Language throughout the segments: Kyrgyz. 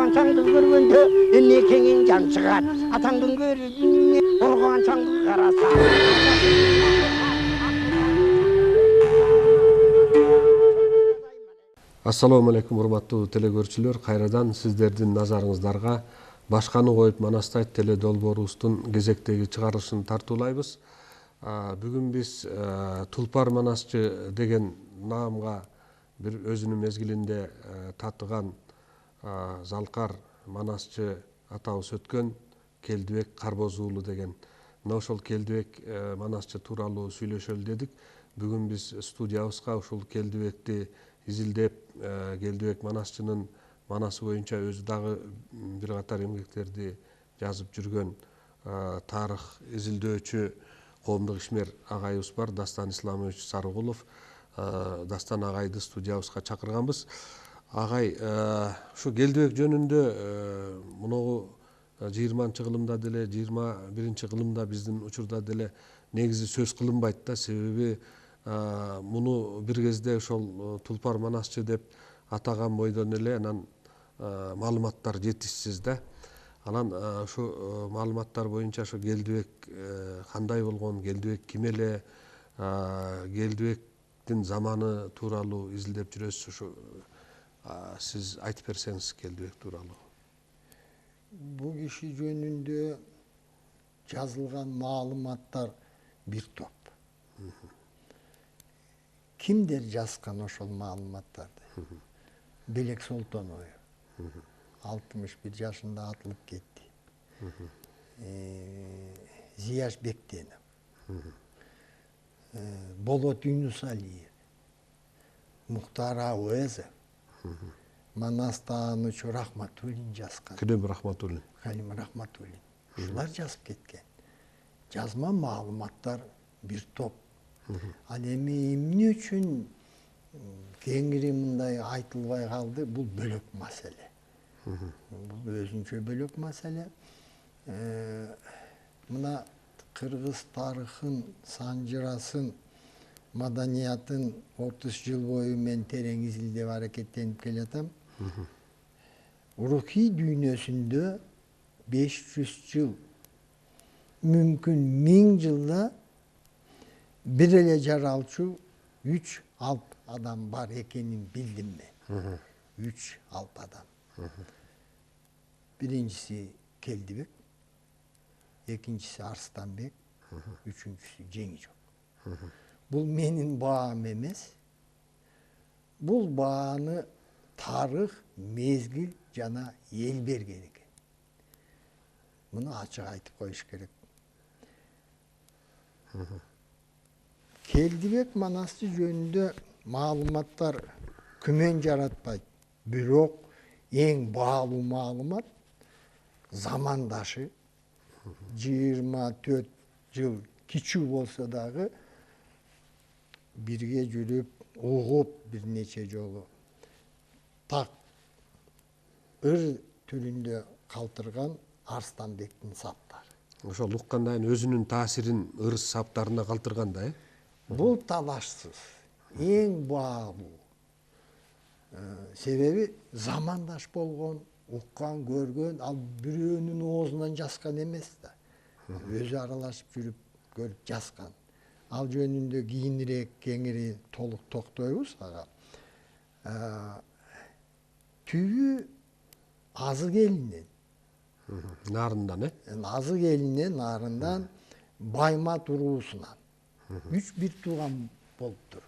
Organ çangdı görgünde enne kengin can çıgar. Atangın görgünde organ çangdı karasa. Assalamu alaikum урматтуу телекөрүүчүлөр. Кайрадан сиздердин назарыңыздарга Башканы коюп Манастайт теле долбоорубуздун кезектеги чыгарылышын тартуулайбыз. Бүгүн биз Тулпар Манасчы деген наамга бир өзүнүн мезгилинде татыган Залкар Манасчы атабыз өткөн Келдибек Карбоз уулу деген мына ошол Келдибек Манасчы тууралуу сүйлөшөлү дедик. Бүгүн биз студиябызга ушул Келдибекти изилдеп, Келдибек Манасчынын манасы боюнча өзү дагы бир катар эмгектерди жазып жүргөн тарых изилдөөчү коомдук ишмер агайыбыз бар, Дастан Исламович Сарыгулов. Дастан агайды студиябызга чакырганбыз. Агай, ушу Келдибек жөнүндө муногу 20-кылымда деле, 21-кылымда биздин учурда деле негизи сөз кылынбайт да, себеби муну бир кезде ошол Тулпар Манасчы деп атаган бойдон эле анан маалыматтар жетишсиз да. Анан ушу маалыматтар боюнча ошо Келдибек кандай болгон, Келдибек ким эле, Келдибектин заманы тууралуу изилдеп жүрөсүз. Ушу сиз айтып берсеңиз Келдибек тууралуу. Бул киши жөнүндө жазылган маалыматтар бир топ. Kimdir жазган ошол маалыматтарды? Белек Солтонов 61 жашында атылып кетти. Зияш Бектенов, Болот Юнусалиев, Мухтар Ауезов, Манастанычу Рахматуллин жазган. Калим Рахматуллин. Калим Рахматуллин. Ушулар жазып кеткен. Жазма маалыматтар бир топ. Ал эми эмне үчүн кеңири мындай айтылбай калды, бул бөлөк маселе. Бул өзүнчө бөлөк маселе. Мына кыргыз тарыхын, санжырасын, маданиятын 30 жыл бою мен терең изилдеп аракеттенип келатам. Рухий дүйнөсүндө 500 жыл, мүмкүн 1000 жылда бир эле жаралчу 3 алп адам бар экенин билдим мен. 3 алп адам. Биринчиси Келдибек, экинчиси Арстанбек, үчүнчүсү Жеңижок. Бул менин баам эмес. Бул бааны тарых, мезгил жана эл берген экен. Муну ачык айтып коюш керек. Келдибек Манасчы жөнүндө маалыматтар күмөн жаратпайт. Бирок эң баалуу маалымат замандашы 24 жыл кичүү болсо дагы бирге жүрүп, угуп бир нече жолу так ыр түрүндө калтырган Арстанбектин саптары. Ошол уккандан өзүнүн таасирин ыр саптарына калтырган да, Бул талашсыз эң баалуу. Себеби замандаш болгон, уккан, көргөн, ал бирөөнүн оозунан жазган эмес да. Өзү аралашып жүрүп көрүп жазган. Ал жөнүндө кийинирээк кеңири толук токтойбуз ага. Түбү Азык элинен. Нарындан, Азык элинен, нарындан Баймат уруусунан. 3 бир тууган болуптур.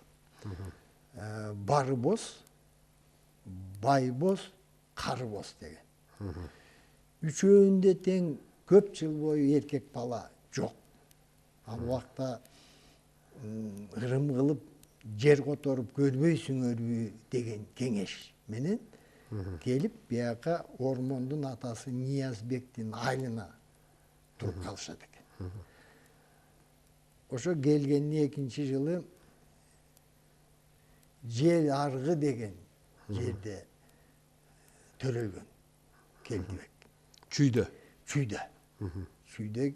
Барыбоз, Байбоз, Карыбоз деген. Үчөөндө тең көп жыл бою эркек бала жок. Ал убакта ырым кылып жер которуп көрбөйсүңөрбү деген кеңеш менен келип бияка Ормондун атасы Ниязбектин айылына туруп калышат экен. Ошо келгендин экинчи жылы Жел аргы деген жерде төрөлгөн Келдибек. Чүйдө. Чүйдө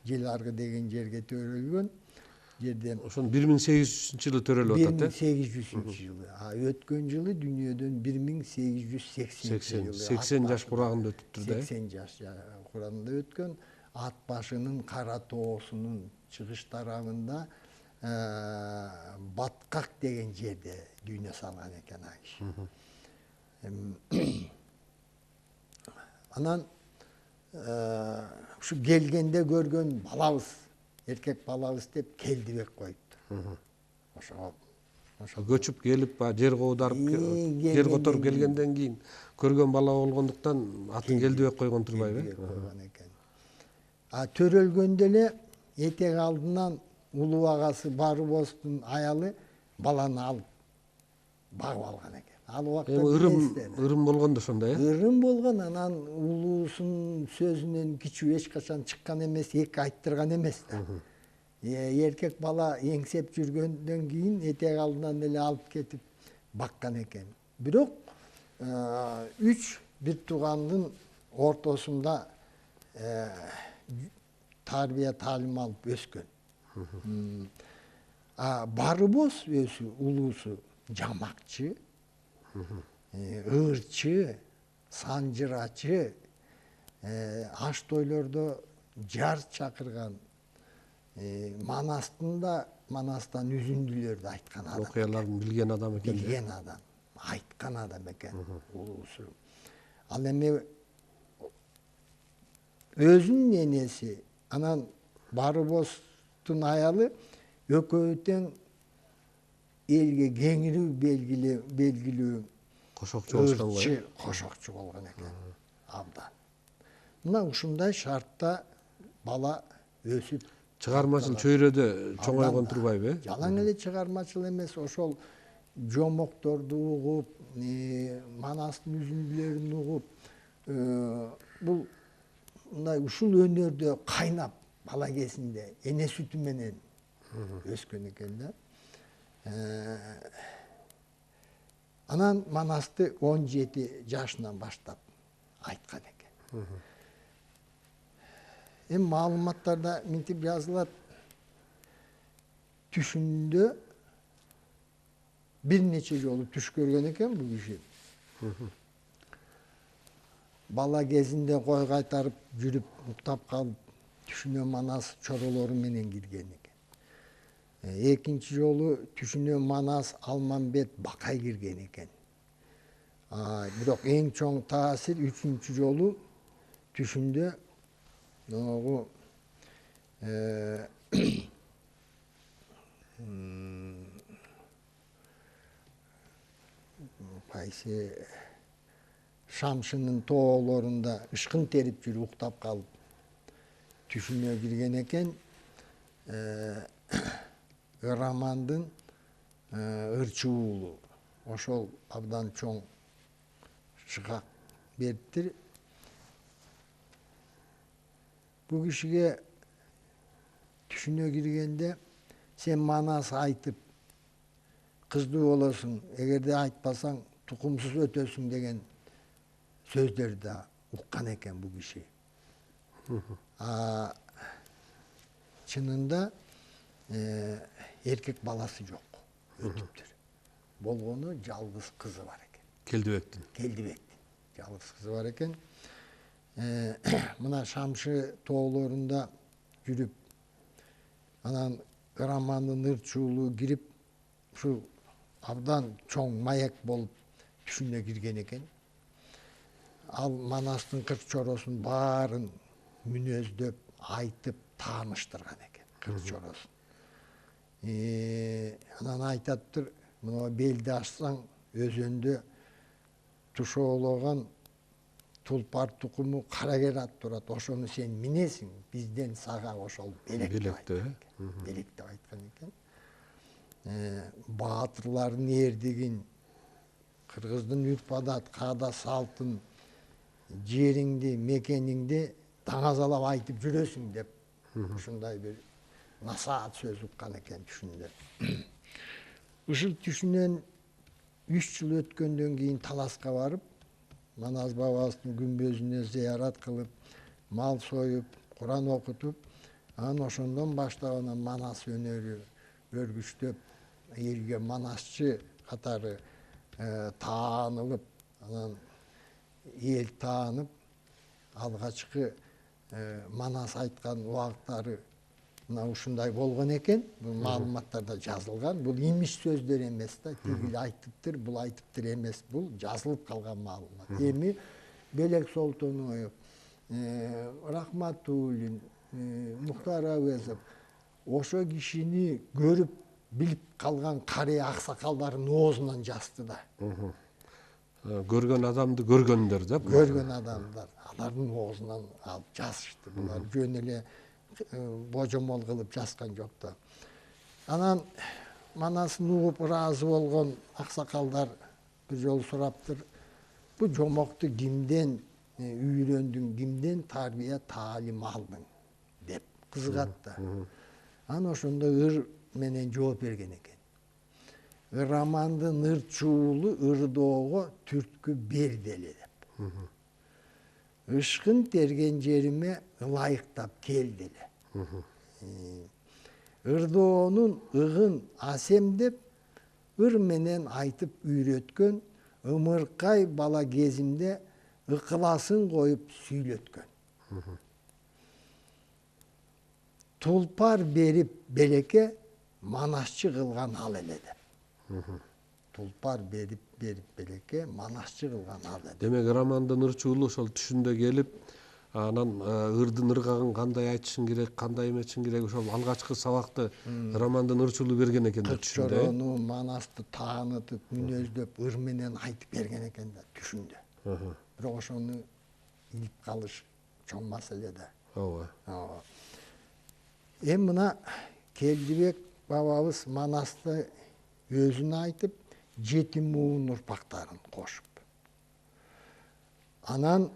Жел аргы деген жерге төрөлгөн. жерден Ошону 1800-жылы төрөлүп атат, 1800-жылы. Өткөн жылы дүйнөдөн 1880-жылы. 80 жаш курагында өтүптүр да. 80 жаш курагында өткөн. Ат башынын Кара тоосунун чыгыш тарабында Баткак деген жерде дүйнө салган экен ал киши. Анан ушу келгенде көргөн балабыз, эркек балабыз деп Келдибек коюптур. Ошо Көчүп келип, жер коодарып, жер которуп келгенден кийин көргөн бала болгондуктан атын Келдибек койгон турбайбы? Төрөлгөндө эле этек алдынан улуу агасы Барыбостун аялы баланы алып багып алган экен. Ал убакта Ырым болгон да ошондой, ырым болгон, анан улуусунун сөзүнөн кичүү эч качан чыккан эмес, эки айттырган эмес да. Эркек бала эңсеп жүргөндөн кийин этек алдынан эле алып кетип баккан экен. Бирок 3 бир туугандын ортосунда тарбия таалим алып өскөн. Барыбос өзү улуусу жамакчы, ырчы, санжырачы, аш тойлордо жар чакырган, Манастан үзүндүлөрдү айткан адам. Окуяларын билген адам экен. Билген адам, айткан адам экен улуусу. Ал эми өзүнүн энеси, анан Барыбостун аялы экөө тең элге кеңирүү белгилүү кошокчу болгон экен. Абдан. Мына ушундай шартта бала өсүп Чыгармачыл чөйрөдө чоңойгон турбайбы? Жалаң эле чыгармачыл эмес, ошол жомокторду угуп, Манастын үзүндүлөрүн угуп, бул мындай ушул өнөрдө кайнап бала кезинде эне сүтү менен өскөн экен да. Анан Манасты 17 жашынан баштап айткан экен. Эми маалыматтарда минтип жазылат, түшүндө бир нече жолу түш көргөн экен бул киши. Бала кезинде кой кайтарып жүрүп уктап калып, түшүнө Манас чоролору менен кирген экен. Экинчи жолу түшүнө Манас Алмамбет Бакай кирген экен. Бирок эң чоң таасир 3-чү жолу түшүндө кайсы Шамшынын тоолорунда ышкын терип жүрүп уктап калып түшүнө кирген экен. Ырамандын ырчы уулу, ошол абдан чоң шыкак бериптир. Бу кишиге түшүнө киргенде сен Манас айтып кыздуу болосуң, эгерде айтпасаң тукумсуз өтөсүң деген сөздөрдү да уккан экен бу киши. Чынында эркек баласы жок, өтүптүр. Болгону жалгыз кызы бар экен. Келдибектин жалгыз кызы бар экен. Мына Шамшы тоолорунда жүрүп, анан Ырамандын ырчы уулу кирип, ушул абдан чоң маек болуп түшүнө кирген экен. Ал Манастын кырк чоросун баарын мүнөздөп, айтып тааныштырган экен, кырк чоросун. Анан айтаптыр, мына белди ачсаң өзөндө тушоологон тулпар тукуму карагер ат турат, ошону сен минесиң, бизден сага ошол белек деп айткан экен. Баатырлардын эрдигин, кыргыздын үрп адат, каада салтын, жериңди, мекениңди даңазалап айтып жүрөсүң деп ушундай бир насаат сөз уккан экен түшүндө. Ушул түшүнөн 3 жыл өткөндөн кийин Таласка барып, Манас бабабыздын күмбөзүнө зыярат кылып, мал союп, Куран окутуп, Анан ошондон баштап анан манас өнөрү өргүчтөп элге манасчы катары таанылып, анан эл таанып, алгачкы манас айткан убактары мына ушундай болгон экен. Бул маалыматтарда жазылган. Бул имиш сөздөр эмес да, тиги айтыптыр, бул айтыптыр эмес. Бул жазылып калган маалымат. Эми Белек Солтоноев, Рахматуллин, Мухтар Әуезов ошо кишини көрүп билип калган карый аксакалдардын оозунан жазды да. Көргөн адамды көргөндөр да. Көргөн адамдар алардын оозунан алып жазышты. Булар жөн эле божомол кылып жазган жок да. Анан манасын угуп ыраазы болгон аксакалдар бир жолу сураптыр. Бу жомокту кимден үйрөндүң, кимден тарбия таалим алдың деп кызыгат да. Анан ошондо ыр менен жооп берген экен. Романдын ырчуулу ырдоого түрткү берди эле деп. Ышкын терген жериме ылайыктап келди эле. Ырдоонун ыгын асем деп ыр менен айтып үйрөткөн ымыркай бала кезимде ыкыласын коюп сүйлөткөн. Тулпар берип белекке манасчы кылган ал эле деп. Тулпар берип белекке манасчы кылган ал эле. Демек романдын ырчуулу ошол түшүндө келип, анан ырдын ыргагын кандай айтышың керек, кандай эметишиң керек, ошол алгачкы сабакты романдын ырчуулу берген экен да түшүндө. Чорону, манасты таанытып, мүнөздөп, ыр менен айтып берген экен да түшүндө. Бирок ошону илип калыш чоң маселе да. Ооба. Эми мына Келдибек бабабыз манасты өзүн айтып, 7 муун урпактарын кошуп. Анан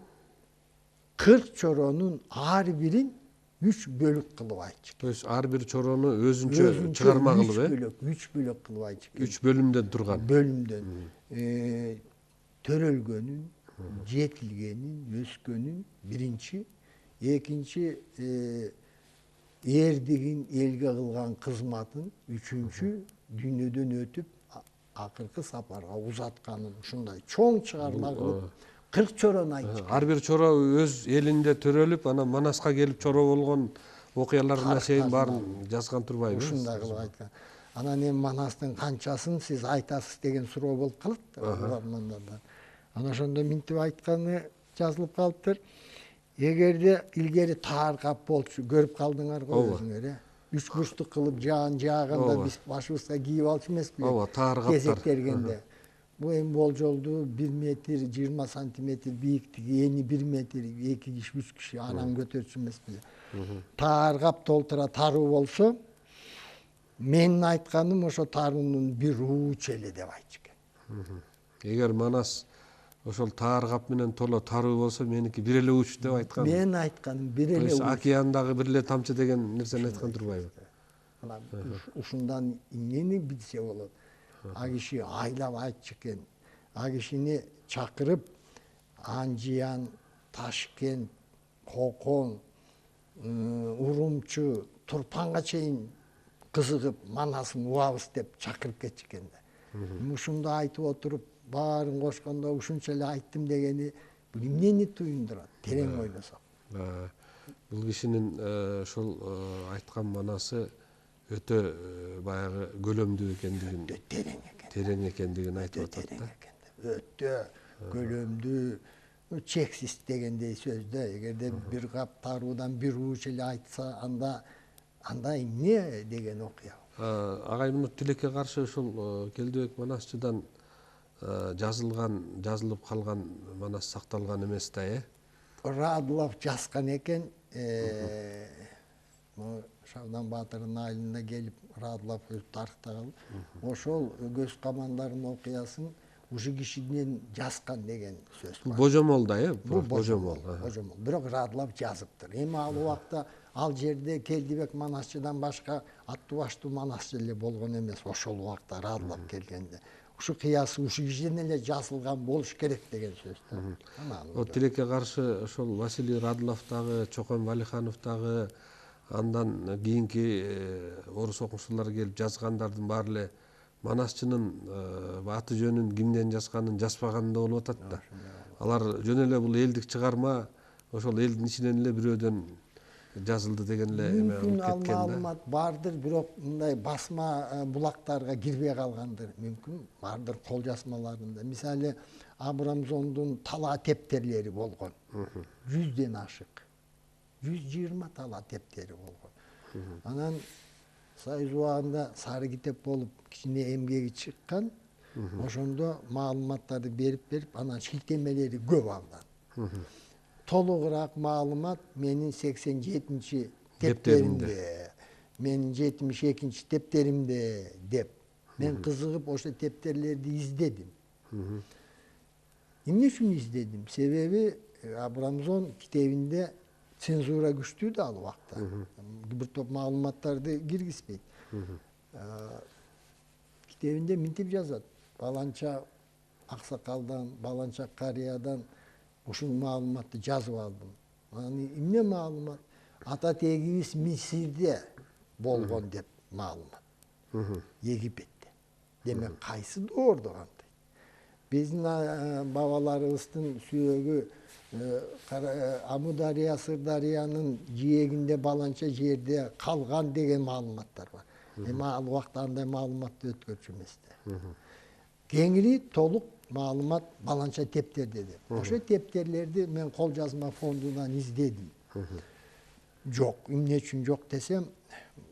40 чоронун ар бирин 3 бөлүк кылып айтчу. То есть ар бир чорону өзүнчө чыгарма кылып, 3 бөлүк кылып айтчу. 3 бөлүмдөн турган. Бөлүмдөн. Төрөлгөнүн, жетилгенин, өскөнүн биринчи, экинчи эрдигин элге кылган кызматын, үчүнчү дүйнөдөн өтүп акыркы сапарга узатканын ушундай чоң чыгарма кылып 40 чорон айтчу. Ар бир чоро өз элинде төрөлүп, анан Манаска келип чоро болгон окуяларына чейин баарын жазган турбайбы? Ушундай кылып айткан. Анан эми Манастын канчасын сиз айтасыз деген суроо болуп калат угармандардан. Анан ошондо минтип айтканы жазылып калыптыр. Эгерде илгери тааркап болчу, көрүп калдыңар го өзүңөр, 3 бурчтук кылып жааганда биз башыбызга кийип алчу эмеспи? Ооба, тааркаптар. Кезектергенде. Бу эми болжолду 1 метр 20 сантиметр бийиктиги, эни 1 метр 2 киши, 3 киши анан көтөрчү эмеспи? Тааркап толтура таруу болсо, менин айтканым ошо таруунун бир уучу эле деп айтчу экен. Эгер Манас ошол тааркап менен толо таруу болсо, меники бир эле уч деп айткан. Мен айтканым бир эле уч. Океандагы бир эле тамчы деген нерсени айткан турбайбы? Анан ушундан эмнени билсе болот? А киши айлап айтчу экен. А кишини чакырып Анжиян, Ташкент, Кокон, Урумчу, Турпанга чейин кызыгып Манасын уабыз деп чакырып кетчү экен да. Ушунду айтып отуруп баарын кошкондо ушунча эле айттым дегени бул эмнени туюндурат? Терең ойлосок. Бул кишинин ошол айткан манасы өтө баягы көлөмдүү экендигин, терең экендигин айтып атат да. Өтө көлөмдүү, чексиз дегендей сөз да. Эгерде бир кап таруудан бир уч эле айтса, анда эмне деген окуя. Агайымнут тилекке каршы ошол Келдибек Манасчыдан жазылып калган Манас сакталган эмес да, Радулов жазган экен. Шабдан Батырдын айылына келип Радулов өз тарыктаган. Ошол көз камандардын окуясын ушу кишиден жазган деген сөз бар. Божомол да, Бул божомол. Бирок Радулов жазыптыр. Эми ал убакта ал жерде Келдибек Манасчыдан башка аттуу баштуу Манасчы эле болгон эмес. Ошол убакта Радулов келгенде ушу кыясы ушу кишиден эле жазылган болуш керек деген сөз да. Тилекке каршы ошол Василий Радулов дагы, Чокон Валиханов дагы, Андан кийинки орус окумуштуулар келип жазгандардын баары эле Манаschынын аты жөнүн кимден жазганын жазбаган да болуп атат да. Алар жөн эле бул элдик чыгарма ошол элдин ичинен эле бирөөдөн жазылды деген эле эме мүмкүн болуп ал кеткен да. маалымат бардыр, бирок мындай басма булактарга кирбей калгандыр. Мүмкүн бардыр кол жазмаларында. Мисалы Абрамзондун талаа тептерлери болгон. 100ден ашык. 120 талаа тептери болгон. Анан Союз убагында сары китеп болуп кичине эмгеги чыккан. Ошондо маалыматтарды берип, анан шилтемелери көп алган. Толугураак маалымат менин 87 тептеримде, менин 72 тептеримде деп. Мен кызыгып ошо тептерлерди издедим. Эмне үчүн издедим? Себеби Абрамзон китебинде цензура күчтүү да ал убакта. Бир топ маалыматтарды киргизбейт. Китебинде мынтип жазат: баланча аксакалдан, баланча карыядан ушул маалыматты жазып алдым. Анан эмне маалымат? Ата тегибиз Мисирде болгон деп маалымат. Египетте. Демек кайсы доордо кантайт? Биздин бабаларыбыздын сүйөгү Амудария, Сырдариянын жээгинде баланча жерде калган деген маалыматтар бар. Эми ал убакта андай маалыматты өткөрчү эмес да. Кеңири толук маалымат баланча тептерде деп. Ошо тептерлерди мен кол жазма фондунан издедим. Жок, эмне үчүн жок десем,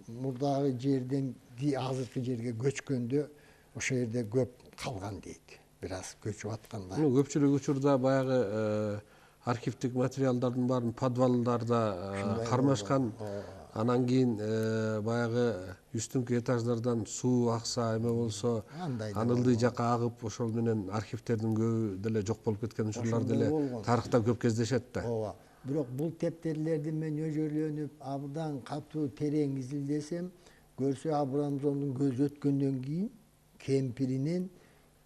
мурдагы жерден азыркы жерге көчкөндө ошо жерде көп калган дейт. Бир аз көчүп атканда. Көпчүлүк учурда баягы архивдик материалдардын баарын подвалдарда кармашкан. Анан кийин баягы үстүнкү этаждардан суу акса эме болсо, анын ылдый жакка агып, ошол менен архивтердин көбү деле жок болуп кеткен учурлар деле тарыхта көп кездешет да. Ооба. Бирок бул тептерлерди мен өжөлөнүп, абдан катуу терең изилдесем, көрсө Абрамзондун көзү өткөндөн кийин кемпиринен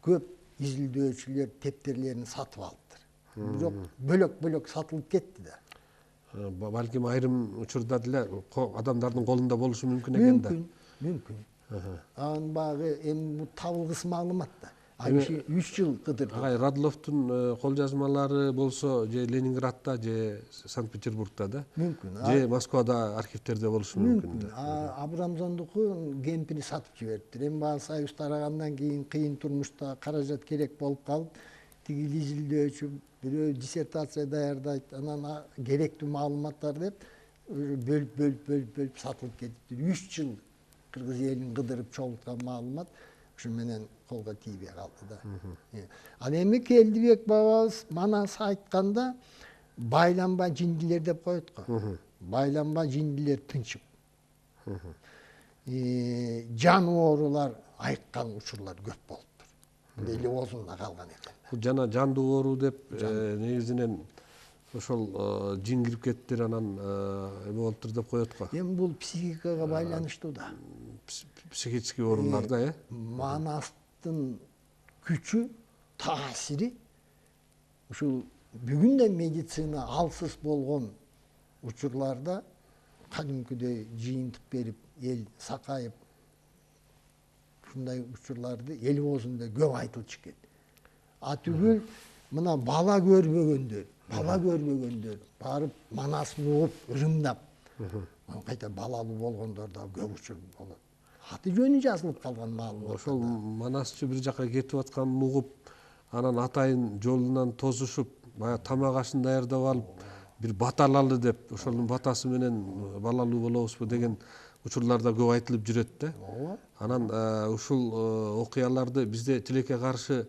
көп изилдөөчүлөр тептерлерин сатып алыптыр. Бирок бөлөк сатылып кетти да. Балким айрым учурда деле адамдардын колунда болушу мүмкүн экен да. Мүмкүн. Анын багы эми табылгыс маалымат да. Аны 3 жыл кыдырды. Агай Радловдун кол жазмалары болсо, же Ленинградта, же Санкт-Петербургда да. Мүмкүн. Же Москвада архивтерде болушу мүмкүн да. Абрамзондуку кемпири сатып жибериптир. Эми баягы Союз тарагандан кийин кыйын турмушта каражат керек болуп калып, тигил изилдөөчү бирөө диссертация даярдайт, анан керектүү маалыматтар деп бөлүп сатылып кетиптир. 3 жыл кыргыз элин кыдырып чогулткан маалымат ушу менен колго тийбей калды да. Ал эми Келдибек бабабыз Манас айтканда байланба жиндилер деп коет го. Байланба жиндилер тынчып. Жан оорулар айыккан учурлар көп болуптур. Эли оозунда калган экен. Жана жандуу оору деп негизинен ошол жин кирип кетиптир, анан эме болуптур деп коет го. Эми бул психикага байланыштуу да. Психический ооруларда, Манастын күчү, таасири ушул бүгүн да медицина алсыз болгон учурларда кадимкидей жыйынтык берип, эл сакайып, ушундай учурларды эл оозунда көп айтылчу экен. Түгүл мына бала көрбөгөндөр барып Манасын угуп, ырымдап, кайта балалуу болгондор да көп учур болот. Аты жөнү жазылып калган маалымат. Ошол Манасчы бир жака кетип атканын угуп, анан атайын жолунан тосушуп, баягы тамак ашын даярдап алып, бир бата алалы деп, ошонун батасы менен балалуу болобузбу деген учурларда көп айтылып жүрөт да. Анан ушул окуяларды бизде тилекке каршы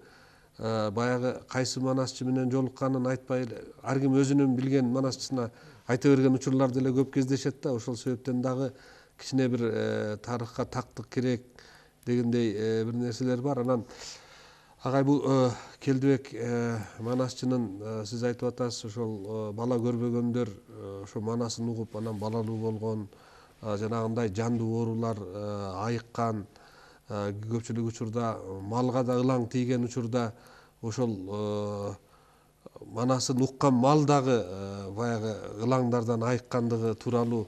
баягы кайсы Манасчы менен жолукканын айтпай эле, ар ким өзүнүн билген Манасчысына айта берген учурлар деле көп кездешет да. Ошол себептен дагы кичине бир тарыхка тактык керек дегендей бир нерселер бар. Анан агай бул Келдибек Манасчынын сиз айтып атасыз, ошол бала көрбөгөндөр ошо Манасын угуп, анан балалуу болгон, жанагындай жандуу оорулар айыккан, көпчүлүк учурда малга да ылаң тийген учурда ошол Манасын уккан мал дагы баягы ылаңдардан айыккандыгы тууралуу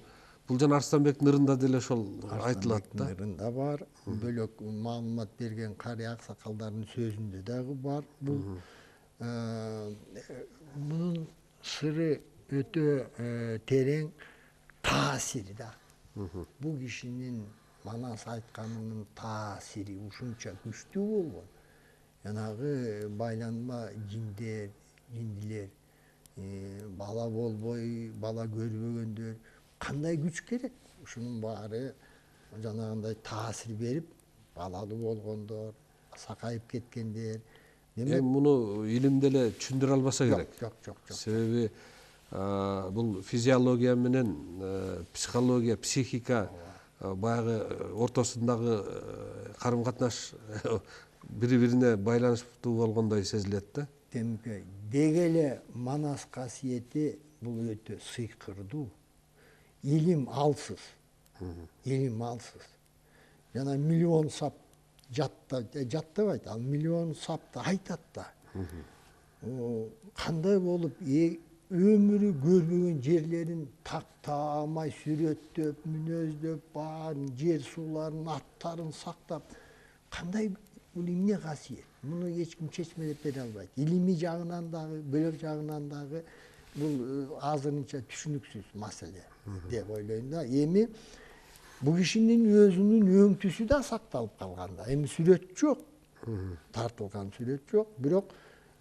Бул жана Арстанбектин ырында деле ошол айтылат да. Ырында бар, бөлөк маалымат берген карый аксакалдардын сөзүндө дагы бар бул. Мунун сыры өтө терең, таасири да. Бул кишинин манас айтканынын таасири ушунча күчтүү болгон. Жанагы байланма жиндилер, бала болбой, бала көрбөгөндөр кандай күч керек? Ушунун баары жанагындай таасир берип, балалуу болгондор, сакайып кеткендер. Эми муну илим деле түшүндүрө албаса керек. Жок. Себеби бул физиология менен психология, психика баягы ортосундагы карым катнаш бири-бирине байланыштуу болгондой сезилет да. Демек, деги эле манас касиети бул өтө сыйкырдуу. Илим алсыз. Жана миллион сап жаттабайт, ал миллион сапты айтат да. Кандай болуп өмүрү көрбөгөн жерлерин тактамай сүрөттөп, мүнөздөп, баарын жер сууларын, аттарын сактап, кандай бул эмне касиет? Муну эч ким чечме деп бере албайт. Илимий жагынан дагы, бөлөк жагынан дагы бул азырынча түшүнүксүз маселе деп ойлойм да. Эми бул кишинин өзүнүн өңтүсү да сакталып калган да. Эми сүрөт жок, тартылган сүрөт жок, бирок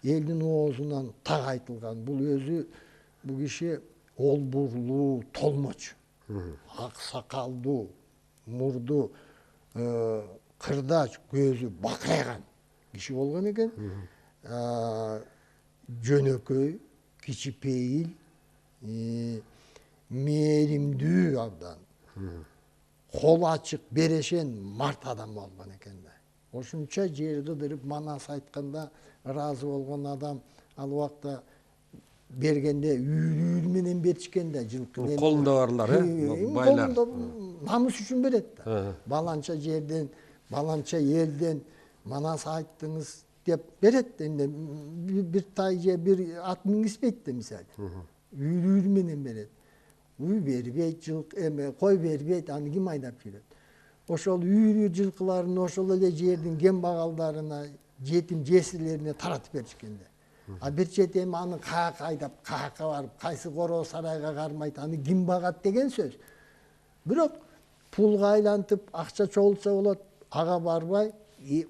элдин оозунан так айтылган. Бул өзү бул киши олбурлуу толмоч, ак сакалдуу, мурду кырдач, көзү бакырайган киши болгон экен. Жөнөкөй, кичипейил, мээримдүү абдан, кол ачык, берешен, март адам болгон экен да. Ошунча жер кыдырып манас айтканда ыраазы болгон адам ал убакта бергенде үйүр менен беришкен да, жылкы. Колунда барлар, байлар. Намыс үчүн берет да. Баланча жерден, баланча элден манас айттыңыз деп берет. Энди бир тай же бир ат мингизбейт да мисалы. Үйүр менен берет. Үй бербейт, жылкы кой бербейт, аны ким айдап жүрөт? Ошол үйрү жылкыларын ошол эле жердин кембагалдарына, жетим жесирлерине таратып беришкен да. А бир чети эми аны каяка айдап, каяка барып, кайсы короо сарайга кармайт, аны ким багат деген сөз. Бирок пулга айлантып акча чогултса болот, ага барбай,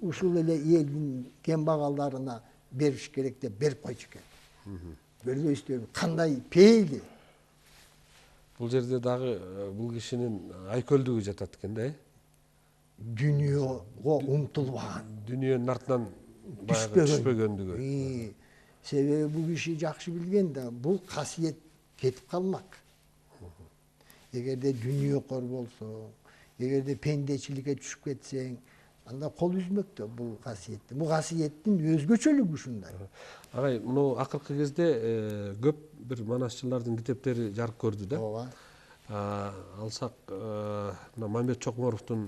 ушул эле элдин кембагалдарына бериш керек деп берип койчу экен. Көрбөйсүзбү кандай пейили? Бул жерде дагы бул кишинин айкөлдүгү жатат экен да. Дүйнөгө умтулбаган. Дүйнөнүн артынан баягы түшпөгөндүгү. Себеби бул киши жакшы билген да, бул касиет кетип калмак. Эгерде дүйнөкөр болсо, эгерде пендечиликке түшүп кетсең, анда кол үзмөк да бул касиетти. Бул касиеттин өзгөчөлүгү ушундай. Агай, муну акыркы кезде көп бир манасчылардын китептери жарык көрдү да. Ооба. Алсак, мына Мамбет Чокморовдун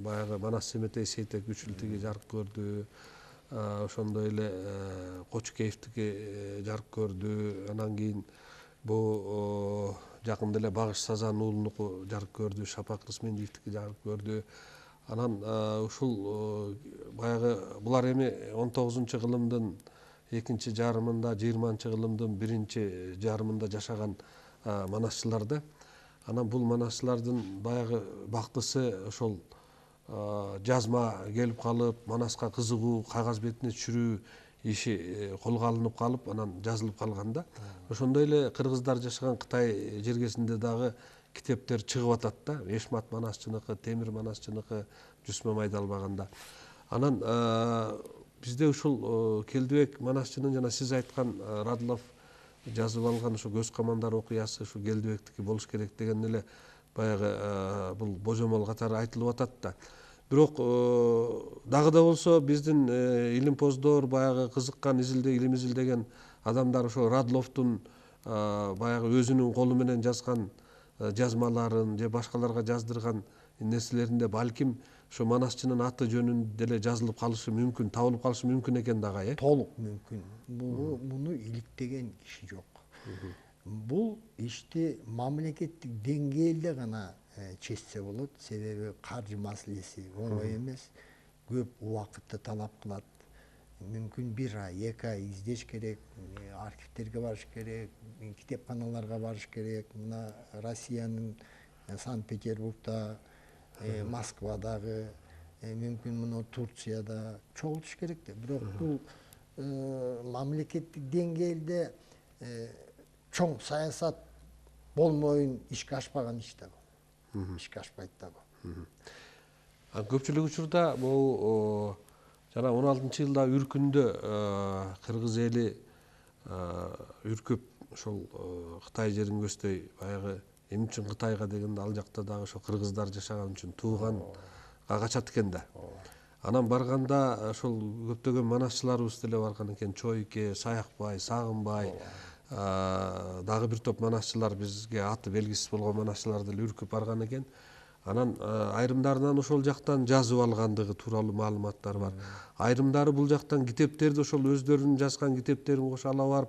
баягы Манас Семетей Сейтек үчүлтүгү жарык көрдү. Ошондой эле Кочукеевдики жарык көрдү. Анан кийин бул жакында эле Багыш Сазан уулунуку жарык көрдү. Шапак Рысмендиевдики жарык көрдү. Анан ушул баягы булар эми 19-кылымдын экинчи жарымында, 20-кылымдын биринчи жарымында жашаган манасчылар да. Анан бул манасчылардын баягы бактысы ошол жазма келип калып, манаска кызыгуу, кагаз бетине түшүрүү иши колго алынып калып, анан жазылып калган да. Ошондой эле кыргыздар жашаган Кытай жергесинде дагы китептер чыгып атат да. Эшмат манасчыныкы, Темир манасчыныкы, Жүсмө Майдалбаганда. Анан бизде ушул Келдибек манасчынын жана сиз айткан Радлов жазып алган ошо Көз камандар окуясы ушу Келдибектики болуш керек деген эле баягы бул божомол катары айтылып атат да. Бирок дагы да болсо биздин илимпоздор, баягы кызыккан илим изилдеген адамдар ошо Радловдун баягы өзүнүн колу менен жазган жазмаларын же башкаларга жаздырган нерселеринде балким ошо манасчынын аты жөнүн деле жазылып калышы мүмкүн, табылып калышы мүмкүн экен дагы, Толук мүмкүн. Муну иликтеген киши жок. Бул ишти мамлекеттик деңгээлде гана чечсе болот, себеби каржы маселеси оңой эмес, көп убакытты талап кылат. Мүмкүн 1 ай, 2 ай издеш керек, архивтерге барыш керек, китепканаларга барыш керек. Мына Россиянын Санкт-Петербургда, Москвадагы, мүмкүн мына Турцияда чогултуш керек да. Бирок бул мамлекеттик деңгээлде чоң саясат болмойун ишке ашпаган иш да бул. Ишке ашпайт да бул. Көпчүлүк учурда бул жана 16-жылда үркүндө кыргыз эли үркүп ошол Кытай жерин көздөй баягы эмне үчүн Кытайга дегенде ал жакта дагы ошо кыргыздар жашаган үчүн тууганга качат экен да. Анан барганда ошол көптөгөн манасчыларыбыз деле барган экен. Чойке, Саякбай, Сагынбай, дагы бир топ манасчылар, бизге аты белгисиз болгон манасчылар деле үркүп барган экен. Анан айрымдарынан ошол жактан жазып алгандыгы тууралуу маалыматтар бар. Айрымдары бул жактан китептерди ошол өздөрүнүн жазган китептерин кошо ала барып,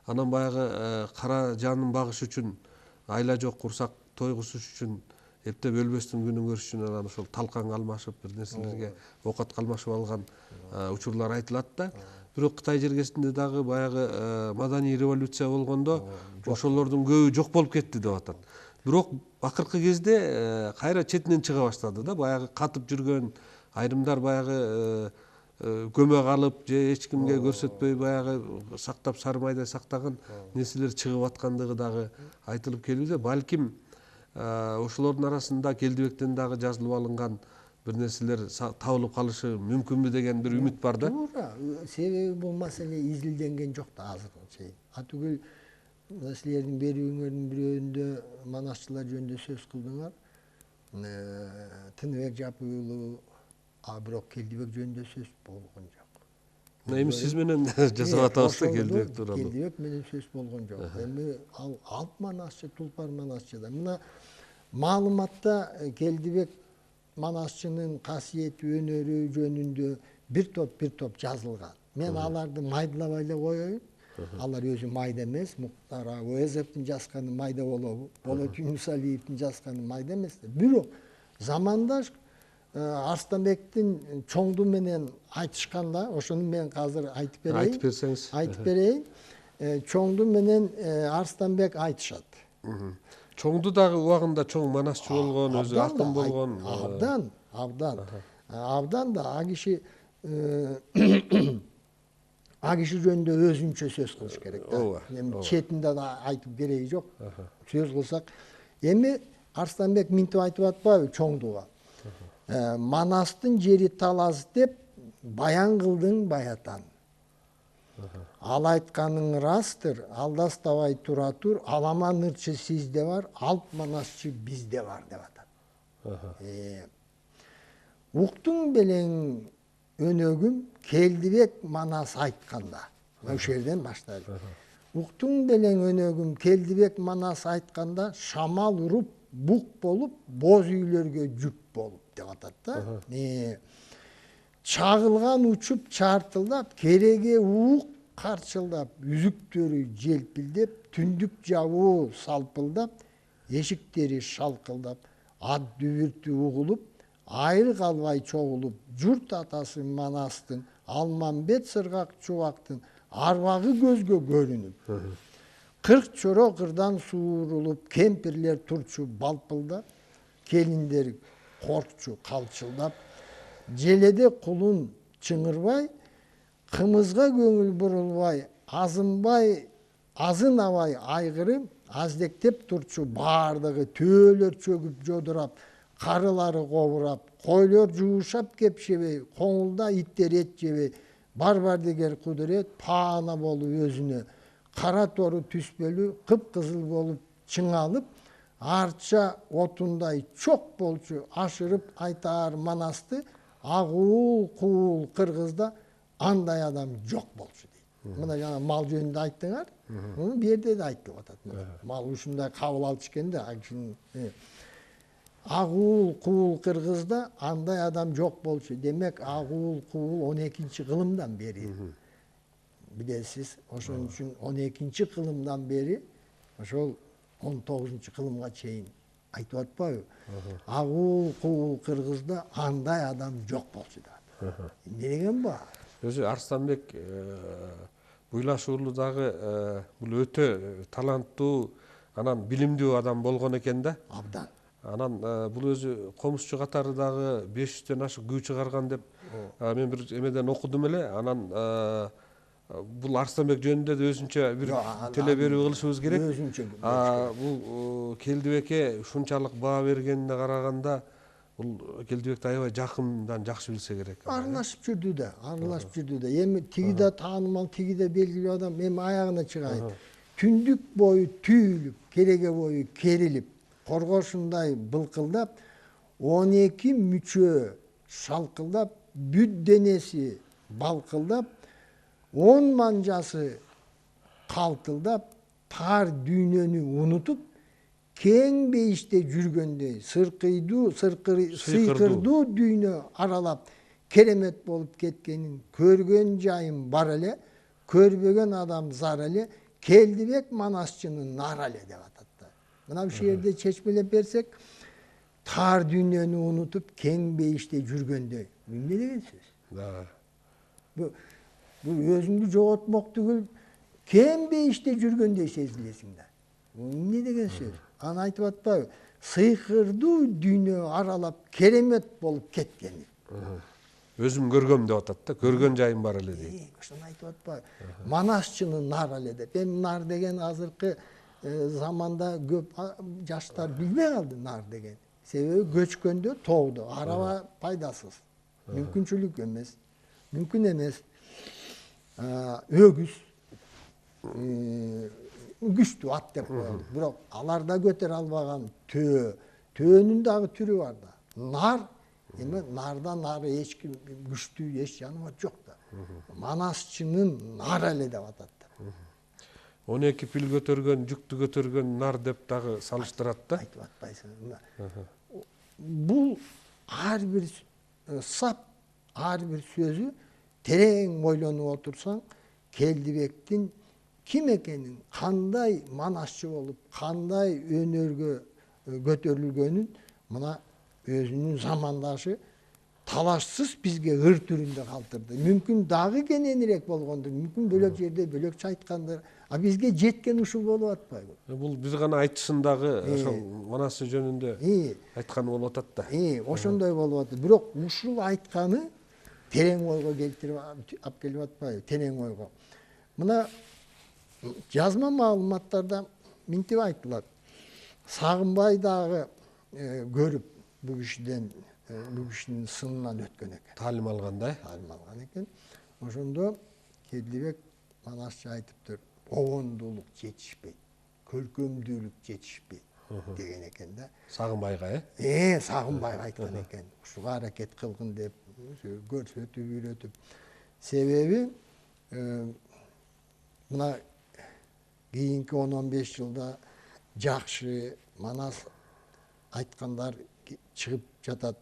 анан баягы кара жанын багыш үчүн, айла жок курсак тойгузуш үчүн, эптеп өлбөстүн күнүн көрүш үчүн анан ошол талканга алмашып, бир нерселерге оокатка алмашып алган учурлар айтылат да. Бирок Кытай жергесинде дагы баягы маданий революция болгондо ошолордун көбү жок болуп кетти деп атат. Бирок акыркы кезде кайра четинен чыга баштады да. Баягы катып жүргөн айрымдар баягы көмөк алып же эч кимге көрсөтпөй баягы сактап сары майдай сактаган нерселер чыгып аткандыгы дагы айтылып келүүдө. Балким ошолордун арасында Келдибектен дагы жазылып алынган бир нерселер табылып калышы мүмкүнбү деген бир үмүт бар да. Туура. Себеби бул маселе изилденген жок да азыркыга чейин. Атүгүл силердин берүүңөрдүн бирөөндө манасчылар жөнүндө сөз кылдыңар. Тыныбек Жапыйылуу, бирок Келдибек жөнүндө сөз болгон жок. Эми сиз менен жасап атабыз да Келдибек тууралуу. Келдибек менен сөз болгон жок. Эми ал алп манасчы, тулпар манасчы да. Мына маалыматта Келдибек манасчынын касиети, өнөрү жөнүндө бир топ жазылган. Мен аларды майдалабай эле коеюн. Алар өзү майда эмес. Муктар Әуезовдун жазганы майда болобу? Болот Юнусалиевдин жазганы майда эмес. Бирок замандаш Арстанбектин чоңду менен айтышканда, ошону мен азыр айтып берейин. Айтып берсеңиз. Айтып берейин. Чоңду менен Арстанбек айтышат. Чоңду дагы убагында чоң манасчы болгон, өзү акын болгон. Абдан да а киши жөнүндө өзүнчө сөз кылыш керек да. Эми четинде да айтып кереги жок. Сөз кылсак, эми Арстанбек минтип айтып атпайбы чоңдуга? Манастын жери талас деп баян кылдың баятан. Ал айтканың растыр, алдастабай тура тур, аламан ырчы сизде бар, алп манасчы бизде бар деп атат. Уктуң белең өнөгүм Келдибек манас айтканда. Ошол жерден баштайлы. Уктуң белең өнөгүм Келдибек манас айтканда, шамал уруп, бук болуп, боз үйлөргө жүк болуп деп атат да. Чагылган учуп чартылдап, кереге уук карчылдап, үзүктөрү желпилдеп, түндүк жабуу салпылдап, эшиктери шалкылдап, ат дүбүртү угулуп, айры калбай чогулуп, журт атасы манастын, Алмамбет сыргак чубактын арбагы көзгө көрүнүп. 40 чоро кырдан суурулуп, кемпирлер турчу балпылдап, келиндер коркчу калчылдап, желеде кулун чыңырбай, кымызга көңүл бурулбай, азынабай айгырым, аздектеп турчу баардыгы төөлөр чөгүп жодурап, карылары кобурап, койлор жуушап кепшебей, коңулда иттер эт жебей, барбардыгер кудурет паана болуп өзүнө, кара тору түспөлү кыпкызыл болуп чыңалып, арча отундай чок болчу ашырып айтаар манасты, агуул куул кыргызда андай адам жок болчу дейт. Мына жана мал жөнүндө айттыңар, бу жерде да айтылып атат. Мал ушундай кабыл алыш экен да, агуул куул кыргызда андай адам жок болчу. Демек агуул куул 12-кылымдан бери. Билесиз, ошон үчүн 12-кылымдан бери ошол 19-кылымга чейин айтып атпайбы? Агул кул кыргызда андай адам жок болчу да. Эмне деген бу? Өзү Арстанбек Буйлаш уулу дагы бул өтө таланттуу, анан билимдүү адам болгон экен да. Абдан. Анан бул өзү комузчу катары дагы 500төн ашык күү чыгарган деп мен бир эмеден окудум эле. Анан бул Арстанбек жөнүндө да өзүнчө бир теле берүү кылышыбыз керек. Өзүнчө. Бул Келдибекке ушунчалык баа бергенине караганда бул Келдибекти аябай жакындан жакшы билсе керек. Аралашып жүрдү да, аралашып жүрдү да. Эми тиги да таанымал, тиги да белгилүү адам. Эми аягына чыгайын. Түндүк бою түйүлүп, кереге бою керилип, коргошундай былкылдап, 12 мүчө шалкылдап, бүт денеси балкылдап, 10 манжасы калтылдап, тар дүйнөнү унутуп, кең бейиште жүргөндөй сыйкырдуу дүйнө аралап керемет болуп кеткенин көргөн жайым бар эле, көрбөгөн адам зар эле, Келдибек Манасчынын нары эле деп атат да. Мына ушул жерде чечмелеп берсек, тар дүйнөнү унутуп кең бейиште жүргөндөй. Эмне деген сөз? Бул өзүңдү жоготмок түгүл, кең бейиште жүргөндөй сезилесиң да. Эмне деген сөз? Аны айтып атпайбы? Сыйкырдуу дүйнө аралап керемет болуп кеткени. Өзүм көргөм деп атат да, көргөн жайым бар эле дейт. Ошону айтып атпайбы? Манасчынын нары эле деп. Эми нар деген азыркы заманда көп жаштар билбей калды нар деген. Себеби көчкөндө тоодо, араба пайдасыз. Мүмкүнчүлүк эмес. Мүмкүн эмес. Өгүз күчтүү ат деп коелу. Бирок алар да көтөрө албаган төөнүн дагы түрү бар да. Нар, эми нардан нары эч ким күчтүү эч жаныбар жок да. Манасчынын нары эле деп атат да. 12 пил көтөргөн, жүктү көтөргөн нар деп дагы салыштырат да. Айтып атпайсың. Бул ар бир сап, ар бир сөзү терең ойлонуп отурсаң, Келдибектин ким экенин, кандай манасчы болуп, кандай өнөргө көтөрүлгөнүн мына өзүнүн замандашы талашсыз бизге ыр түрүндө калтырды. Мүмкүн дагы кененирээк болгондур, мүмкүн бөлөк жерде бөлөкчө айткандыр. А бизге жеткен ушул болуп атпайбы? Бул биз гана айтышындагы ошол манасы жөнүндө айтканы болуп атат да. Ошондой болуп атат. Бирок ушул айтканы терең ойго келтирип алып келип атпайбы? Терең ойго. Мына жазма маалыматтарда минтип айтылат. Сагынбай дагы көрүп бу кишиден, бу кишинин сынынан өткөн экен. Таалим алган да. Таалим алган экен. Ошондо Келдибек Манасчы айтыптыр. Обондуулук жетишпейт, көркөмдүүлүк жетишпейт деген экен да. Сагынбайга, Сагынбайга айткан экен. Ушуга аракет кылгын деп көрсөтүп, үйрөтүп. Себеби мына кийинки 10-15 жылда жакшы Манас айткандар чыгып жатат.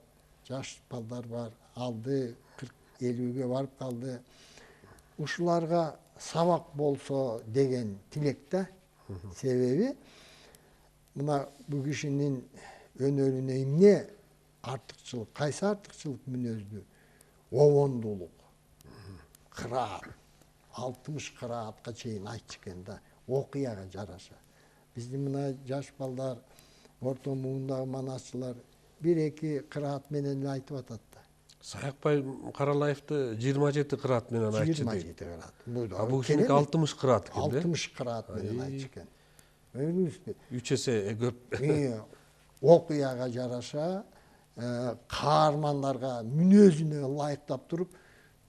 Жаш балдар бар, алды 40-50ге барып калды. Ушуларга сабак болсо деген тилек да. Себеби мына бу кишинин өнөрүнө эмне артыкчылык, кайсы артыкчылык мүнөздүү? Обондуулук, кыраат, 60 кыраатка чейин айтчу экен да, окуяга жараша. Биздин мына жаш балдар, орто муундагы манасчылар 1-2 кыраат менен эле айтып атат да. Саякбай Каралаевди 27 кыраат менен айтчу дейт. 27 кыраат. А бу кишиники 60 кыраат экен да. 60 кыраат менен айтчу экен. Көрдүңүзбү? 3 эсе көп. Окуяга жараша, каармандарга мүнөзүнө ылайыктап туруп,